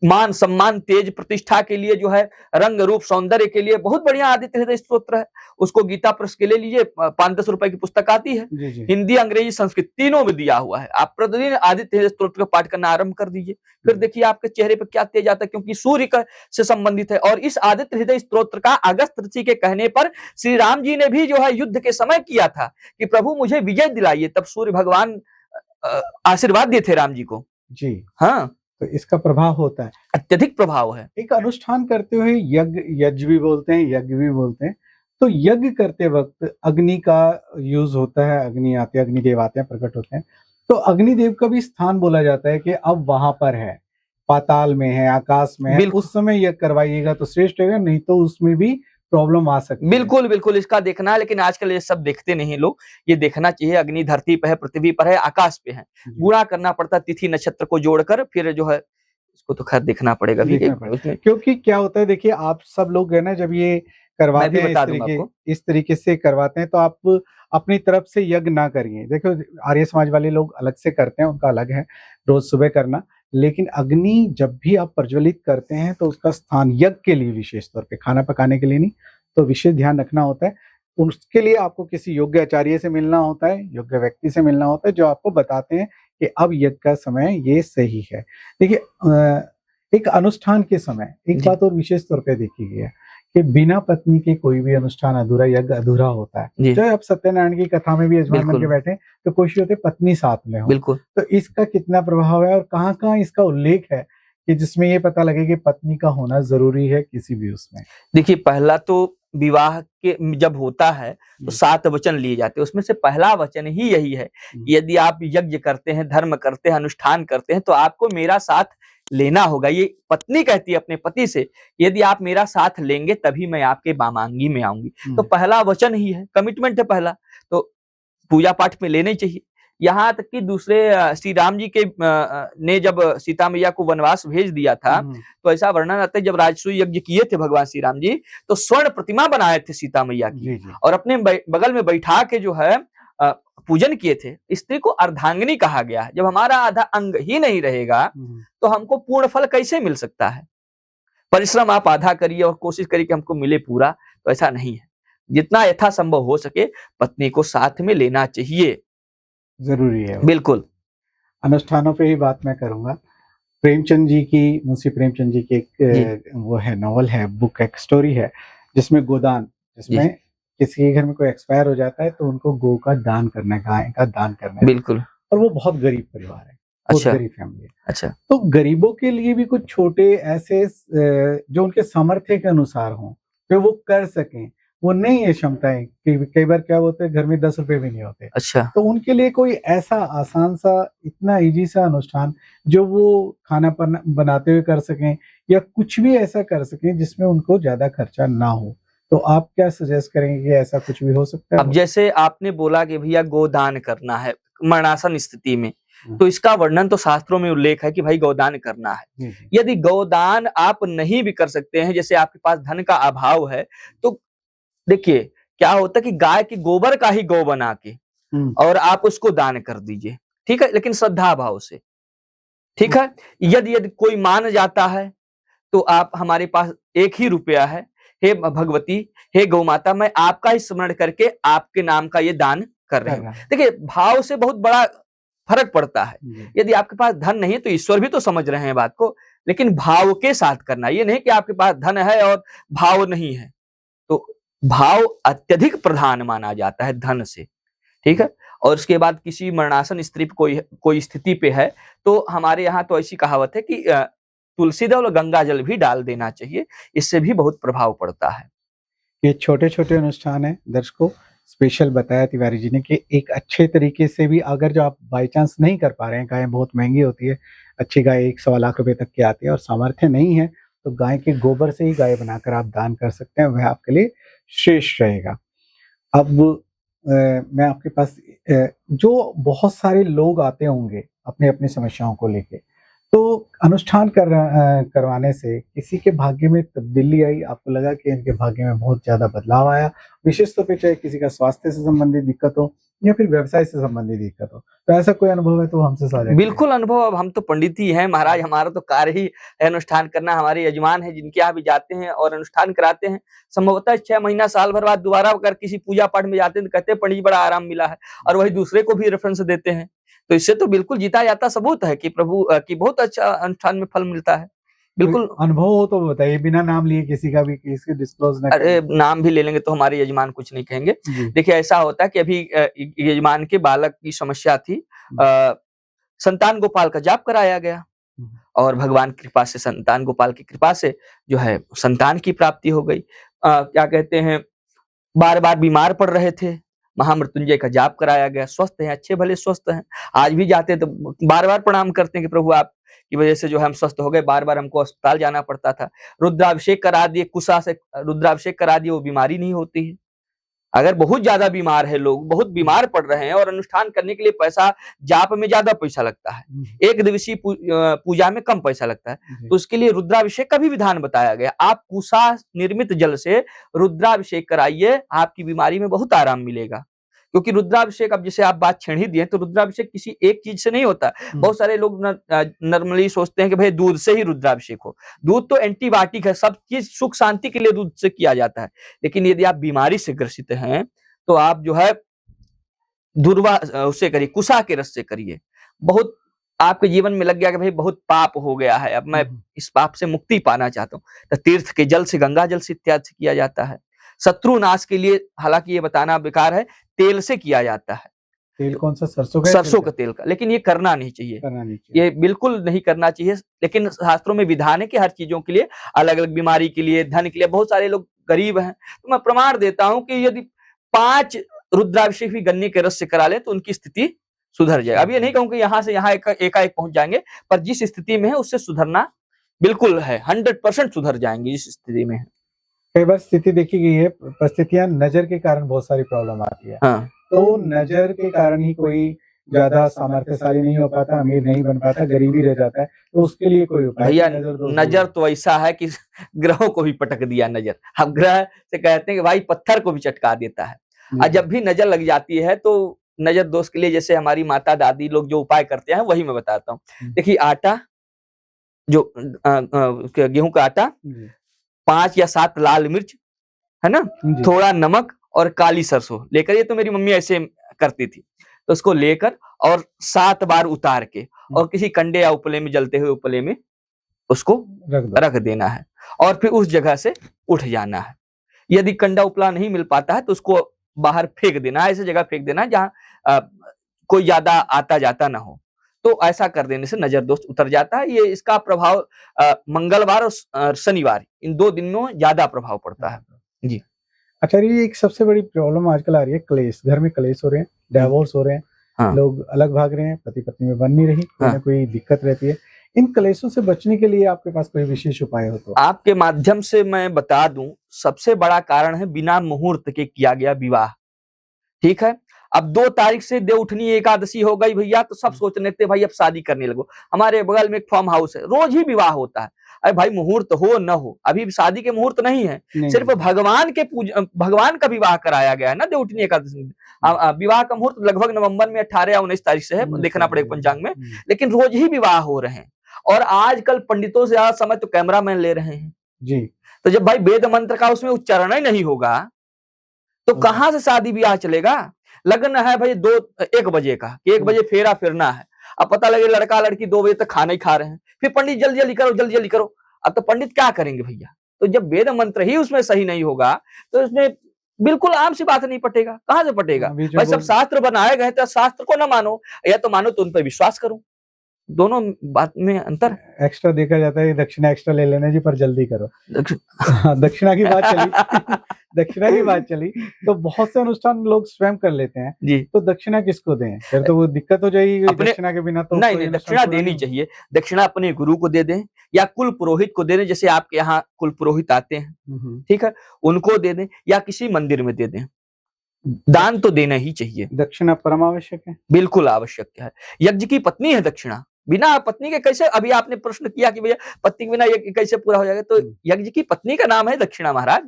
मान सम्मान तेज प्रतिष्ठा के लिए जो है, रंग रूप सौंदर्य के लिए बहुत बढ़िया आदित्य हृदय स्तोत्र है। उसको गीता प्रेस के ले लीजिए, 5-10 रुपए की पुस्तक आती है, हिंदी अंग्रेजी संस्कृत तीनों में दिया हुआ है। आप प्रतिदिन आदित्य हृदय स्तोत्र का पाठ करना आरंभ कर दीजिए, फिर देखिए आपके चेहरे पर क्या तेज आता है, क्योंकि सूर्य का से संबंधित है। और इस आदित्य हृदय स्तोत्र का अगस्त ऋषि के कहने पर श्री राम जी ने भी जो है युद्ध के समय किया था कि प्रभु मुझे विजय दिलाइए, तब सूर्य भगवान आशीर्वाद दिए थे राम जी को। जी हाँ, तो इसका प्रभाव होता है, अत्यधिक प्रभाव है। एक अनुष्ठान करते हुए यज्ञ भी बोलते हैं, यज्ञ भी बोलते हैं, तो यज्ञ करते वक्त अग्नि का यूज होता है, अग्नि आते हैं, अग्निदेव आते हैं, प्रकट होते हैं, तो अग्निदेव का भी स्थान बोला जाता है कि अब वहां पर है, पाताल में है, आकाश में है, उस समय यज्ञ करवाइएगा तो श्रेष्ठ होगा, नहीं तो उसमें भी प्रॉब्लम आ सकती है। बिल्कुल बिल्कुल, इसका देखना है, लेकिन आजकल ये सब देखते नहीं लोग। ये देखना चाहिए, अग्नि धरती पर है, पृथ्वी पर है, आकाश पे है, गुणा करना पड़ता, तिथि नक्षत्र को जोड़कर, फिर जो है इसको तो खैर देखना पड़ेगा भी। क्योंकि क्या होता है, देखिए आप सब लोग है ना, जब ये करवाते हैं इस तरीके से करवाते हैं, तो आप अपनी तरफ से यज्ञ ना करिए। देखो आर्य समाज वाले लोग अलग से करते हैं, उनका अलग है रोज सुबह करना, लेकिन अग्नि जब भी आप प्रज्वलित करते हैं तो उसका स्थान यज्ञ के लिए, विशेष तौर पे खाना पकाने के लिए नहीं, तो विशेष ध्यान रखना होता है। उसके लिए आपको किसी योग्य आचार्य से मिलना होता है, योग्य व्यक्ति से मिलना होता है, जो आपको बताते हैं कि अब यज्ञ का समय ये सही है। देखिए एक अनुष्ठान के समय एक बात और विशेष तौर पे देखी गई है कि बिना पत्नी के कोई भी अनुष्ठान अधूरा, यज्ञ अधूरा होता है। चाहे आप सत्यनारायण की कथा में भी यजमान बन के बैठे तो कोशिश होती है पत्नी साथ में हो। बिल्कुल। तो इसका कितना प्रभाव है और कहाँ-कहाँ इसका उल्लेख है कि जिसमें ये पता लगे कि पत्नी का होना जरूरी है किसी भी उसमें? देखिए, पहला तो विवाह के जब होता है तो 7 वचन लिए जाते हैं, उसमें से पहला वचन ही यही है कि यदि आप यज्ञ करते हैं, धर्म करते हैं, अनुष्ठान करते हैं तो आपको मेरा साथ लेना होगा। ये पत्नी कहती है अपने पति से, यदि आप मेरा साथ लेंगे तभी मैं आपके वामांगी में आऊंगी। तो पहला वचन ही है, कमिटमेंट है पहला, तो पूजा पाठ में लेना ही चाहिए। यहाँ तक कि दूसरे श्री राम जी के ने जब सीता मैया को वनवास भेज दिया था तो ऐसा वर्णन आता है, जब राजसूय यज्ञ किए थे भगवान श्री राम जी तो स्वर्ण प्रतिमा बनाए थे सीता मैया की और अपने बगल में बैठा के जो है पूजन किए थे। स्त्री को अर्धांगिनी कहा गया है। जब हमारा आधा अंग ही नहीं रहेगा तो हमको पूर्ण फल कैसे मिल सकता है? परिश्रम आप आधा करिए और कोशिश करिए कि हमको मिले पूरा, तो ऐसा नहीं है। जितना यथासंभव हो सके पत्नी को साथ में लेना चाहिए, जरूरी है। बिल्कुल। अनुष्ठानों पे ही बात मैं करूंगा। प्रेमचंद जी की, मुंशी प्रेमचंद जी की एक वो है, नॉवल है, बुक, एक स्टोरी है जिसमें गोदान, जिसमें किसी के घर में कोई एक्सपायर हो जाता है तो उनको गो का दान करना है, गाय का दान करना है। बिल्कुल। और वो बहुत गरीब परिवार है, बहुत गरीब फैमिली है। अच्छा। तो गरीबों के लिए भी कुछ छोटे ऐसे जो उनके सामर्थ्य के अनुसार हों तो वो कर सकें, वो नहीं है क्षमताएं, कई बार क्या होता है घर में 10 रुपए भी नहीं होते। अच्छा। तो उनके लिए कोई ऐसा आसान सा, इतना इजी सा अनुष्ठान जो वो खाना बनाते हुए कर सकें या कुछ भी ऐसा कर सकें जिसमें उनको ज्यादा खर्चा ना हो, तो आप क्या सजेस्ट करेंगे कि ऐसा कुछ भी हो सकता है? अब जैसे आपने बोला कि भैया गोदान करना है मरणासन स्थिति में, तो इसका वर्णन तो शास्त्रों में उल्लेख है कि भाई गोदान करना है। यदि गोदान आप नहीं भी कर सकते हैं, जैसे आपके पास धन का अभाव है, तो देखिए क्या होता है कि गाय के गोबर का ही गौ बना के और आप उसको दान कर दीजिए, ठीक है, लेकिन श्रद्धा भाव से, ठीक है। यदि कोई मान जाता है तो आप, हमारे पास 1 ही रुपया है, हे भगवती, हे गौ माता, मैं आपका ही स्मरण करके आपके नाम का ये दान कर रही हूँ। देखिए भाव से बहुत बड़ा फर्क पड़ता है। यदि आपके पास धन नहीं है तो ईश्वर भी तो समझ रहे हैं बात को, लेकिन भाव के साथ करना, ये नहीं कि आपके पास धन है और भाव नहीं है। तो भाव अत्यधिक प्रधान माना जाता है धन से, ठीक है। और उसके बाद किसी मरणासन स्त्री कोई स्थिति पे है तो हमारे यहाँ तो ऐसी कहावत है कि तुलसी दल और गंगा जल भी डाल देना चाहिए, इससे भी बहुत प्रभाव पड़ता है। ये छोटे छोटे अनुष्ठान है दर्शकों, स्पेशल बताया तिवारी जी ने कि एक अच्छे तरीके से भी, अगर जो आप बाई चांस नहीं कर पा रहे हैं, गाय बहुत महंगी होती है, अच्छी गाय 1-1.25 लाख रुपए तक की आती है और सामर्थ्य नहीं है, तो गाय के गोबर से ही गाय बनाकर आप दान कर सकते हैं, वह आपके लिए श्रेष्ठ रहेगा। अब मैं आपके पास जो बहुत सारे लोग आते होंगे अपनी अपनी समस्याओं को लेके, तो अनुष्ठान करवाने से किसी के भाग्य में तब्दीली आई, आपको लगा कि इनके भाग्य में बहुत ज्यादा बदलाव आया, विशेष तौर पे चाहे किसी का स्वास्थ्य से संबंधित दिक्कत हो या फिर व्यवसाय से संबंधित दिक्कत हो, तो ऐसा कोई अनुभव है तो हमसे साझा? बिल्कुल अनुभव, अब हम तो पंडित ही हैं महाराज, हमारा तो कार्य ही है अनुष्ठान करना। हमारे यजमान है जिनके यहाँ भी जाते हैं और अनुष्ठान कराते हैं, संभवतः 6 महीना साल भर बाद दोबारा अगर किसी पूजा पाठ में जाते हैं तो कहते हैं पंडित जी बड़ा आराम मिला है, और वही दूसरे को भी रेफरेंस देते हैं। तो इससे तो बिल्कुल जीता जाता सबूत है कि प्रभु की बहुत अच्छा अनुष्ठान में फल मिलता है। बिल्कुल अनुभव हो तो बताइए, बिना नाम लिए किसी का भी, किसी डिस्क्लोज ना। अरे नाम भी ले लेंगे तो हमारे यजमान कुछ नहीं कहेंगे। देखिए ऐसा होता है कि अभी यजमान के बालक की समस्या थी, संतान गोपाल का जाप कराया गया और भगवान की कृपा से, संतान गोपाल की कृपा से जो है संतान की प्राप्ति हो गई। क्या कहते हैं, बार बार बीमार पड़ रहे थे, महामृत्युंजय का जाप कराया गया, स्वस्थ हैं, अच्छे भले स्वस्थ हैं, आज भी जाते हैं तो बार बार प्रणाम करते हैं कि प्रभु आप की वजह से जो हम स्वस्थ हो गए, बार बार हमको अस्पताल जाना पड़ता था। रुद्राभिषेक करा दिए, कुशा से रुद्राभिषेक करा दिए, वो बीमारी नहीं होती है। अगर बहुत ज्यादा बीमार है, लोग बहुत बीमार पड़ रहे हैं और अनुष्ठान करने के लिए पैसा, जाप में ज्यादा पैसा लगता है, एक दिवसीय पूजा में कम पैसा लगता है, तो उसके लिए रुद्राभिषेक का भी विधान बताया गया। आप कुशा निर्मित जल से रुद्राभिषेक कराइए, आपकी बीमारी में बहुत आराम मिलेगा। क्योंकि रुद्राभिषेक, अब जैसे आप बात छेड़ ही दिए, तो रुद्राभिषेक किसी एक चीज से नहीं होता। बहुत सारे लोग नॉर्मली सोचते हैं कि भाई दूध से ही रुद्राभिषेक हो। दूध तो एंटीबायोटिक है, सब चीज सुख शांति के लिए दूध से किया जाता है, लेकिन यदि आप बीमारी से ग्रसित हैं तो आप जो है दुर्वा उससे करिए, कुशा के रस से करिए। बहुत आपके जीवन में लग गया कि भाई बहुत पाप हो गया है, अब मैं इस पाप से मुक्ति पाना चाहता हूँ, तो तीर्थ के जल से, गंगा जल से इत्यादि से किया जाता है। शत्रु नाश के लिए हालांकि ये बताना बेकार है, तेल से किया जाता है, तेल कौन सा, सरसों का? सरसों का तेल का। लेकिन ये करना नहीं चाहिए, ये बिल्कुल नहीं करना चाहिए। लेकिन शास्त्रों में विधान है कि हर चीजों के लिए, अलग अलग बीमारी के लिए, धन के लिए, बहुत सारे लोग गरीब हैं, तो मैं प्रमाण देता हूं कि यदि 5 रुद्राभिषेक भी गन्ने के रस से करा ले तो उनकी स्थिति सुधर जाए। अब ये नहीं कहूं कि यहाँ से यहाँ एकाएक पहुंच जाएंगे, पर जिस स्थिति में है उससे सुधरना बिल्कुल है, 100% सुधर जाएंगे जिस स्थिति में है। कई बार स्थिति देखी गई है, परिस्थितियां नजर के कारण बहुत सारी प्रॉब्लम आती है। हाँ। तो नजर के कारण ही कोई ज्यादा सामर्थ्यशाली नहीं हो पाता, अमीर नहीं बन पाता, गरीबी रह जाता है, तो उसके लिए कोई उपाय? भैया नजर तो ऐसा है कि ग्रहों को भी पटक दिया नजर। हम ग्रह से कहते हैं कि भाई पत्थर को भी चटका देता है। और जब भी नजर लग जाती है तो नजर दोष के लिए जैसे हमारी माता दादी लोग जो उपाय करते हैं वही मैं बताता हूँ। देखिए आटा, जो गेहूं का आटा, 5 या 7 लाल मिर्च, है ना, थोड़ा नमक और काली सरसों लेकर, ये तो मेरी मम्मी ऐसे करती थी, तो उसको लेकर और 7 बार उतार के और किसी कंडे या उपले में, जलते हुए उपले में उसको रख देना है और फिर उस जगह से उठ जाना है। यदि कंडा उपला नहीं मिल पाता है तो उसको बाहर फेंक देना है, ऐसी जगह फेंक देना है जहां कोई ज्यादा आता जाता ना हो। तो ऐसा कर देने से नजर दोष उतर जाता है। ये इसका प्रभाव मंगलवार और शनिवार, इन 2 दिन में ज्यादा प्रभाव पड़ता है जी। अच्छा, ये एक सबसे बड़ी प्रॉब्लम आजकल आ रही है, क्लेश। घर में क्लेश हो रहे हैं, डिवोर्स हो रहे हैं, हाँ। लोग अलग भाग रहे हैं, पति पत्नी में बन नहीं रही, कोई ना कोई दिक्कत रहती है। इन क्लेशों से बचने के लिए आपके पास कोई विशेष उपाय हो तो? आपके माध्यम से मैं बता दूं, सबसे बड़ा कारण है बिना मुहूर्त के किया गया विवाह। ठीक है, अब 2 तारीख से देवउठनी एकादशी हो गई भैया, तो सब सोचने थे भाई अब शादी करने लगो। हमारे बगल में एक फार्म हाउस है, रोज ही विवाह होता है। अरे भाई मुहूर्त हो न हो, अभी शादी के मुहूर्त नहीं है, सिर्फ भगवान का विवाह कराया गया है ना देवउठनी एकादशी। विवाह का मुहूर्त लगभग नवंबर में 18 या 19 तारीख से है, देखना पड़ेगा पंचांग में, लेकिन रोज ही विवाह हो रहे हैं। और आजकल पंडितों से आज समय तो कैमरामैन ले रहे हैं जी। तो जब भाई वेद मंत्र का उसमें उच्चारण ही नहीं होगा तो कहां से शादी ब्याह चलेगा? लगन है भाई 1 बजे का, 1 बजे फेरा फिरना है, अब पता लगे लड़का लड़की 2 बजे तक खाना ही खा रहे हैं, फिर पंडित जल्दी जल्दी करो, जल्दी जल्दी करो। अब तो पंडित क्या करेंगे भैया? तो जब वेद मंत्र ही उसमें सही नहीं होगा तो इसमें बिल्कुल आम सी बात नहीं पटेगा, कहां से पटेगा? भाई सब शास्त्र बनाए गए तो शास्त्र को न मानो, या तो मानो तो उन पर विश्वास करो। दोनों बात में अंतर। एक्स्ट्रा देखा जाता है, दक्षिणा एक्स्ट्रा ले लेना जी, पर जल्दी करो। दक्षिणा की बात चली दक्षिणा की बात चली तो बहुत से अनुष्ठान लोग स्वयं कर लेते हैं जी। तो दक्षिणा किसको दें? फिर तो वो दिक्कत हो जाएगी दक्षिणा के बिना। तो नहीं, दक्षिणा देनी चाहिए। दक्षिणा अपने गुरु को दे दें या कुल पुरोहित को दे दें, जैसे आपके यहाँ कुल पुरोहित आते हैं, ठीक है, उनको दे दें या किसी मंदिर में दे दें। दान तो देना ही चाहिए। दक्षिणा परम आवश्यक है, बिल्कुल आवश्यक है। यज्ञ की पत्नी है दक्षिणा, बिना पत्नी के कैसे? अभी आपने प्रश्न किया कि भैया पत्नी के बिना यज्ञ कैसे पूरा हो जाएगा, तो यज्ञ की पत्नी का नाम है दक्षिणा महाराज।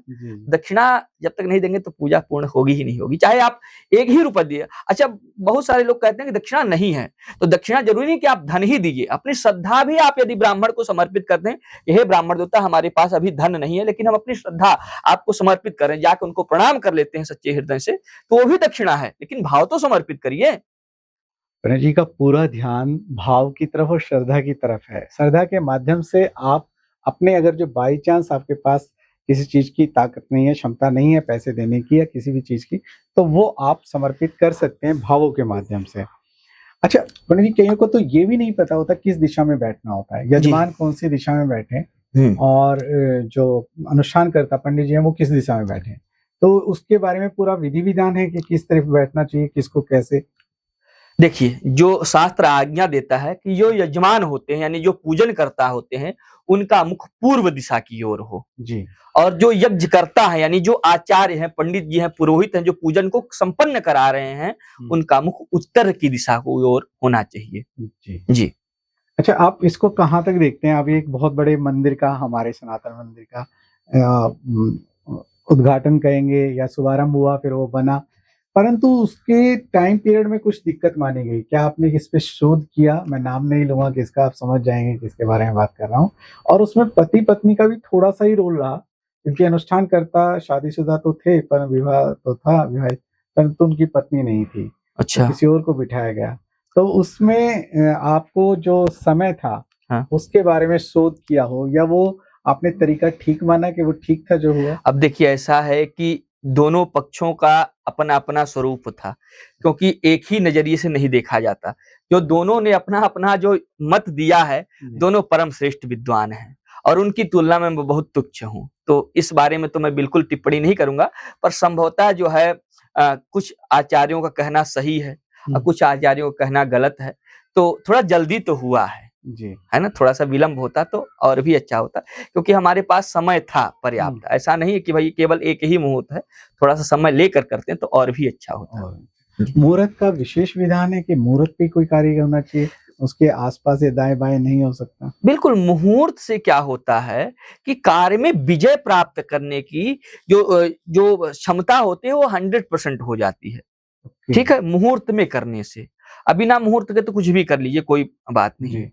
दक्षिणा जब तक नहीं देंगे तो पूजा पूर्ण होगी ही नहीं होगी, चाहे आप 1 ही रुपया दिए। अच्छा, बहुत सारे लोग कहते हैं कि दक्षिणा नहीं है, तो दक्षिणा जरूरी नहीं कि आप धन ही दीजिए, अपनी श्रद्धा भी आप यदि ब्राह्मण को समर्पित कर दें, हे ब्राह्मण देवता हमारे पास अभी धन नहीं है लेकिन हम अपनी श्रद्धा आपको समर्पित करें, जाकर उनको प्रणाम कर लेते हैं सच्चे हृदय से, तो वो भी दक्षिणा है, लेकिन भाव तो समर्पित करिए। प्रणय जी का पूरा ध्यान भाव की तरफ और श्रद्धा की तरफ है। श्रद्धा के माध्यम से आप अपने, अगर जो बाई चांस आपके पास किसी चीज की ताकत नहीं है, क्षमता नहीं है पैसे देने की या किसी भी चीज की, तो वो आप समर्पित कर सकते हैं भावों के माध्यम से। अच्छा प्रणय जी, कईयों को तो ये भी नहीं पता होता किस दिशा में बैठना होता है, यजमान कौन सी दिशा में बैठे और जो अनुष्ठान करता पंडित जी है वो किस दिशा में बैठे, तो उसके बारे में पूरा विधि विधान है कि किस तरफ बैठना चाहिए, किसको कैसे? देखिए, जो शास्त्र आज्ञा देता है कि जो यजमान होते हैं यानी जो पूजन करता होते हैं उनका मुख पूर्व दिशा की ओर हो जी, और जो यज्ञ करता है यानी जो आचार्य हैं, पंडित जी हैं, पुरोहित हैं, जो पूजन को संपन्न करा रहे हैं, उनका मुख उत्तर की दिशा की ओर होना चाहिए। जी जी। अच्छा, आप इसको कहाँ तक देखते हैं? अभी एक बहुत बड़े मंदिर का, हमारे सनातन मंदिर का उद्घाटन कहेंगे या शुभारंभ हुआ, फिर वो बना, परंतु उसके टाइम पीरियड में कुछ दिक्कत मानी गई। क्या आपने इस पे शोध किया? मैं नाम नहीं लूंगा किसका, आप समझ जाएंगे किसके बारे में बात कर रहा हूँ। और उसमें पति पत्नी का भी थोड़ा सा ही रोल रहा, क्योंकि अनुष्ठान करता शादीशुदा तो थे पर विवाह तो था, विवाहित, परंतु उनकी पत्नी नहीं थी। अच्छा, तो किसी और को बिठाया गया। तो उसमें आपको जो समय था, हाँ, उसके बारे में शोध किया हो, या वो आपने तरीका ठीक माना कि वो ठीक था जो हुआ? अब देखिए, ऐसा है कि दोनों पक्षों का अपना अपना स्वरूप था, क्योंकि एक ही नजरिए से नहीं देखा जाता। जो दोनों ने अपना अपना जो मत दिया है, दोनों परम श्रेष्ठ विद्वान हैं और उनकी तुलना में मैं बहुत तुच्छ हूँ। तो इस बारे में तो मैं बिल्कुल टिप्पणी नहीं करूंगा, पर संभवतः जो है कुछ आचार्यों का कहना सही है और कुछ आचार्यों का कहना गलत है। तो थोड़ा जल्दी तो हुआ है जी, है ना, थोड़ा सा विलंब होता तो और भी अच्छा होता, क्योंकि हमारे पास समय था पर्याप्त। ऐसा नहीं है कि भाई केवल एक ही मुहूर्त है, थोड़ा सा समय लेकर करते हैं तो और भी अच्छा होता। मुहूर्त का विशेष विधान है कि मुहूर्त पे कोई कार्य होना चाहिए, उसके आसपास या दाएं बाएं नहीं हो सकता। बिल्कुल, मुहूर्त से क्या होता है कि कार्य में विजय प्राप्त करने की जो क्षमता होती है वो 100% हो जाती है। ठीक है, मुहूर्त में करने से। अब बिना मुहूर्त के तो कुछ भी कर लीजिए, कोई बात नहीं।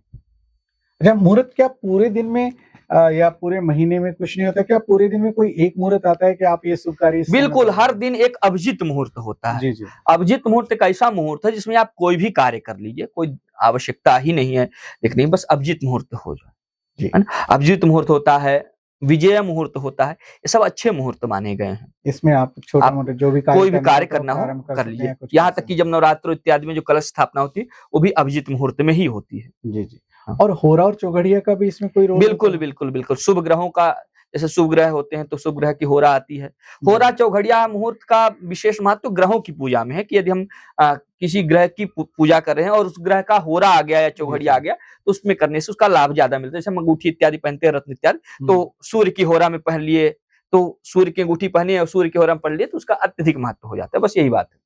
अच्छा, मुहूर्त क्या पूरे दिन में या पूरे महीने में कुछ नहीं होता? क्या पूरे दिन में कोई एक मुहूर्त आता है कि आप ये शुभ कार्य? बिल्कुल, हर दिन एक अभिजित मुहूर्त होता है। जी, जी। अभिजित मुहूर्त एक ऐसा मुहूर्त है जिसमें आप कोई भी कार्य कर लीजिए, कोई आवश्यकता ही नहीं है देखने, बस अभिजित मुहूर्त हो जाए, है ना। अभिजित मुहूर्त होता है, विजय मुहूर्त होता है, ये सब अच्छे मुहूर्त माने गए हैं। इसमें आप छोटे-मोटे जो भी कोई भी कार्य करना हो कर लीजिए। यहाँ तक कि जब नवरात्र इत्यादि में जो कलश स्थापना होती है, वो भी अभिजित मुहूर्त में ही होती है। जी, जी। और होरा और चौघड़िया का भी इसमें कोई रोल? बिल्कुल, बिल्कुल, बिल्कुल। शुभ ग्रहों का, जैसे शुभ ग्रह होते हैं तो शुभ ग्रह की होरा आती है। होरा चौघड़िया मुहूर्त का विशेष महत्व ग्रहों की पूजा में है कि यदि हम किसी ग्रह की पूजा कर रहे हैं और उस ग्रह का होरा आ गया या चौघड़िया आ गया, तो उसमें करने से उसका लाभ ज्यादा मिलता है। जैसे हम अंगूठी इत्यादि पहनते हैं, रत्न इत्यादि, तो सूर्य की होरा में पहन लिए, तो सूर्य की अंगूठी पहनी और सूर्य की होरा में पहन लिए, तो उसका अत्यधिक महत्व हो जाता है। बस यही बात है।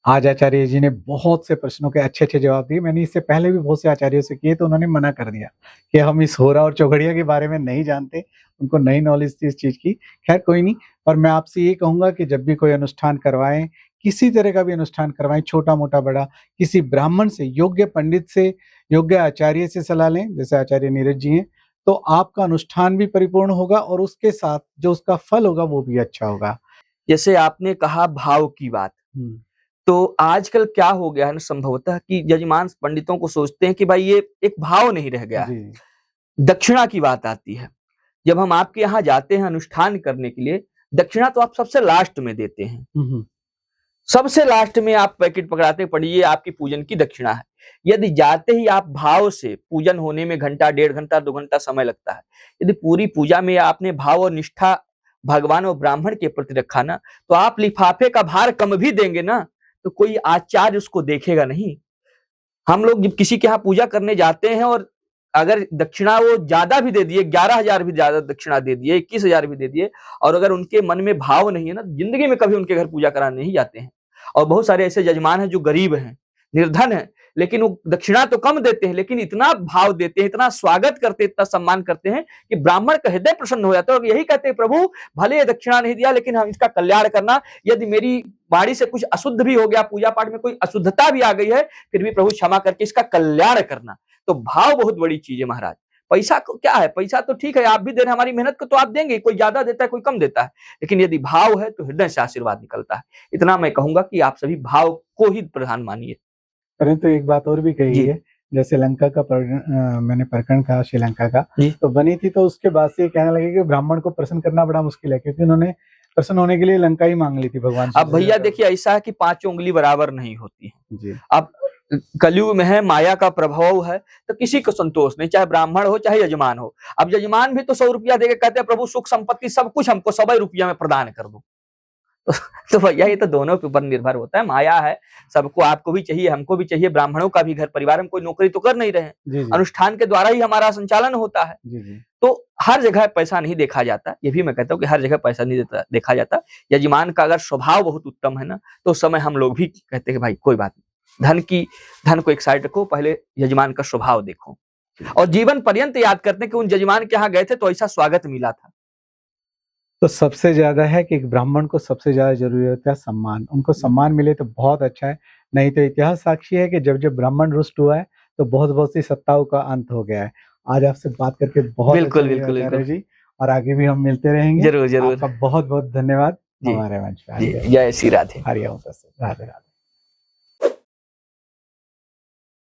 आज आचार्य जी ने बहुत से प्रश्नों के अच्छे-अच्छे जवाब दिए। मैंने इससे पहले भी बहुत से आचार्यों से किए, तो उन्होंने मना कर दिया कि हम इस होरा और चौघड़िया के बारे में नहीं जानते, उनको नई नॉलेज थी इस चीज़ की। खैर कोई नहीं, पर मैं आपसे ये कहूँगा कि जब भी कोई अनुष्ठान करवाएँ, किसी तरह का भी अनुष्ठान करवाएँ, छोटा-मोटा बड़ा, किसी ब्राह्मण से, योग्य पंडित से, योग्य आचार्य से सलाह लें, जैसे आचार्य नीरज जी हैं, तो आपका अनुष्ठान भी परिपूर्ण होगा और उसके साथ जो उसका फल होगा वो भी अच्छा होगा। जैसे आपने कहा भाव की बात, तो आजकल क्या हो गया है ना, संभवतः कि जजमान पंडितों को सोचते हैं कि भाई ये एक भाव नहीं रह गया है। दक्षिणा की बात आती है, जब हम आपके यहाँ जाते हैं अनुष्ठान करने के लिए, दक्षिणा तो आप सबसे लास्ट में देते हैं। सबसे लास्ट में आप पैकेट पकड़ाते हैं, पढ़िए आपकी पूजन की दक्षिणा है। यदि जाते ही आप भाव से, पूजन होने में घंटा, 1.5 घंटा, 2 घंटा समय लगता है, यदि पूरी पूजा में आपने भाव और निष्ठा भगवान और ब्राह्मण के प्रति रखा ना, तो आप लिफाफे का भार कम भी देंगे ना, तो कोई आचार्य उसको देखेगा नहीं। हम लोग जब किसी के यहाँ पूजा करने जाते हैं और अगर दक्षिणा वो ज्यादा भी दे दिए, 11,000 भी ज्यादा दक्षिणा दे दिए, 21,000 भी दे दिए, और अगर उनके मन में भाव नहीं है ना, जिंदगी में कभी उनके घर पूजा कराने नहीं जाते हैं। और बहुत सारे ऐसे जजमान हैं जो गरीब हैं, निर्धन हैं, लेकिन वो दक्षिणा तो कम देते हैं, लेकिन इतना भाव देते हैं, इतना स्वागत करते हैं, इतना सम्मान करते हैं कि ब्राह्मण का हृदय प्रसन्न हो जाता है और यही कहते हैं, प्रभु भले ये दक्षिणा नहीं दिया, लेकिन हम इसका कल्याण करना। यदि मेरी वाणी से कुछ अशुद्ध भी हो गया, पूजा पाठ में कोई अशुद्धता भी आ गई है, फिर भी प्रभु क्षमा करके इसका कल्याण करना। तो भाव बहुत बड़ी चीज है महाराज। पैसा क्या है, पैसा तो ठीक है, आप भी दे रहे हैं, हमारी मेहनत को तो आप देंगे, कोई ज्यादा देता है, कोई कम देता है, लेकिन यदि भाव है तो हृदय से आशीर्वाद निकलता है। इतना मैं कहूंगा कि आप सभी भाव को ही प्रधान मानिए। परंतु एक बात और भी कही है, जैसे लंका का मैंने प्रकरण कहा, श्रीलंका का, तो बनी थी, तो उसके बाद से कहने लगे कि ब्राह्मण को प्रसन्न करना बड़ा मुश्किल है, क्योंकि उन्होंने प्रसन्न होने के लिए लंका ही मांग ली थी भगवान से। अब भैया देखिए, ऐसा है कि 5 उंगली बराबर नहीं होती है जी। अब कलयुग में है, माया का प्रभाव है, तो किसी को संतोष नहीं, चाहे ब्राह्मण हो चाहे यजमान हो। अब यजमान भी तो 100 रुपया देके कहते हैं, प्रभु सुख संपत्ति सब कुछ हमको 100 रुपया में प्रदान कर दो। तो भैया ये तो दोनों के ऊपर निर्भर होता है, माया है, सबको, आपको भी चाहिए, हमको भी चाहिए, ब्राह्मणों का भी घर परिवार में कोई नौकरी तो कर नहीं रहे, अनुष्ठान के द्वारा ही हमारा संचालन होता है। तो हर जगह पैसा नहीं देखा जाता, ये भी मैं कहता हूँ कि हर जगह पैसा नहीं देखा जाता। यजमान का अगर स्वभाव बहुत उत्तम है ना, तो उस समय हम लोग भी कहते हैं भाई कोई बात नहीं, धन को एक साइड रखो, पहले यजमान का स्वभाव देखो, और जीवन पर्यंत याद करते हैं कि उन यजमान के यहाँ गए थे तो ऐसा स्वागत मिला था। तो सबसे ज्यादा है कि एक ब्राह्मण को सबसे ज्यादा जरूरी होता है सम्मान, उनको सम्मान मिले तो बहुत अच्छा है, नहीं तो इतिहास साक्षी है कि जब जब ब्राह्मण रुष्ट हुआ है तो बहुत सी सत्ताओं का अंत हो गया है। आज आपसे बात करके बहुत बिल्कुल बिल्कुल जी, और आगे भी हम मिलते रहेंगे। जरूर जरूर। आपका बहुत बहुत धन्यवाद हमारे मंच पे। जय श्री राधे। हरिओम। राधे राधे।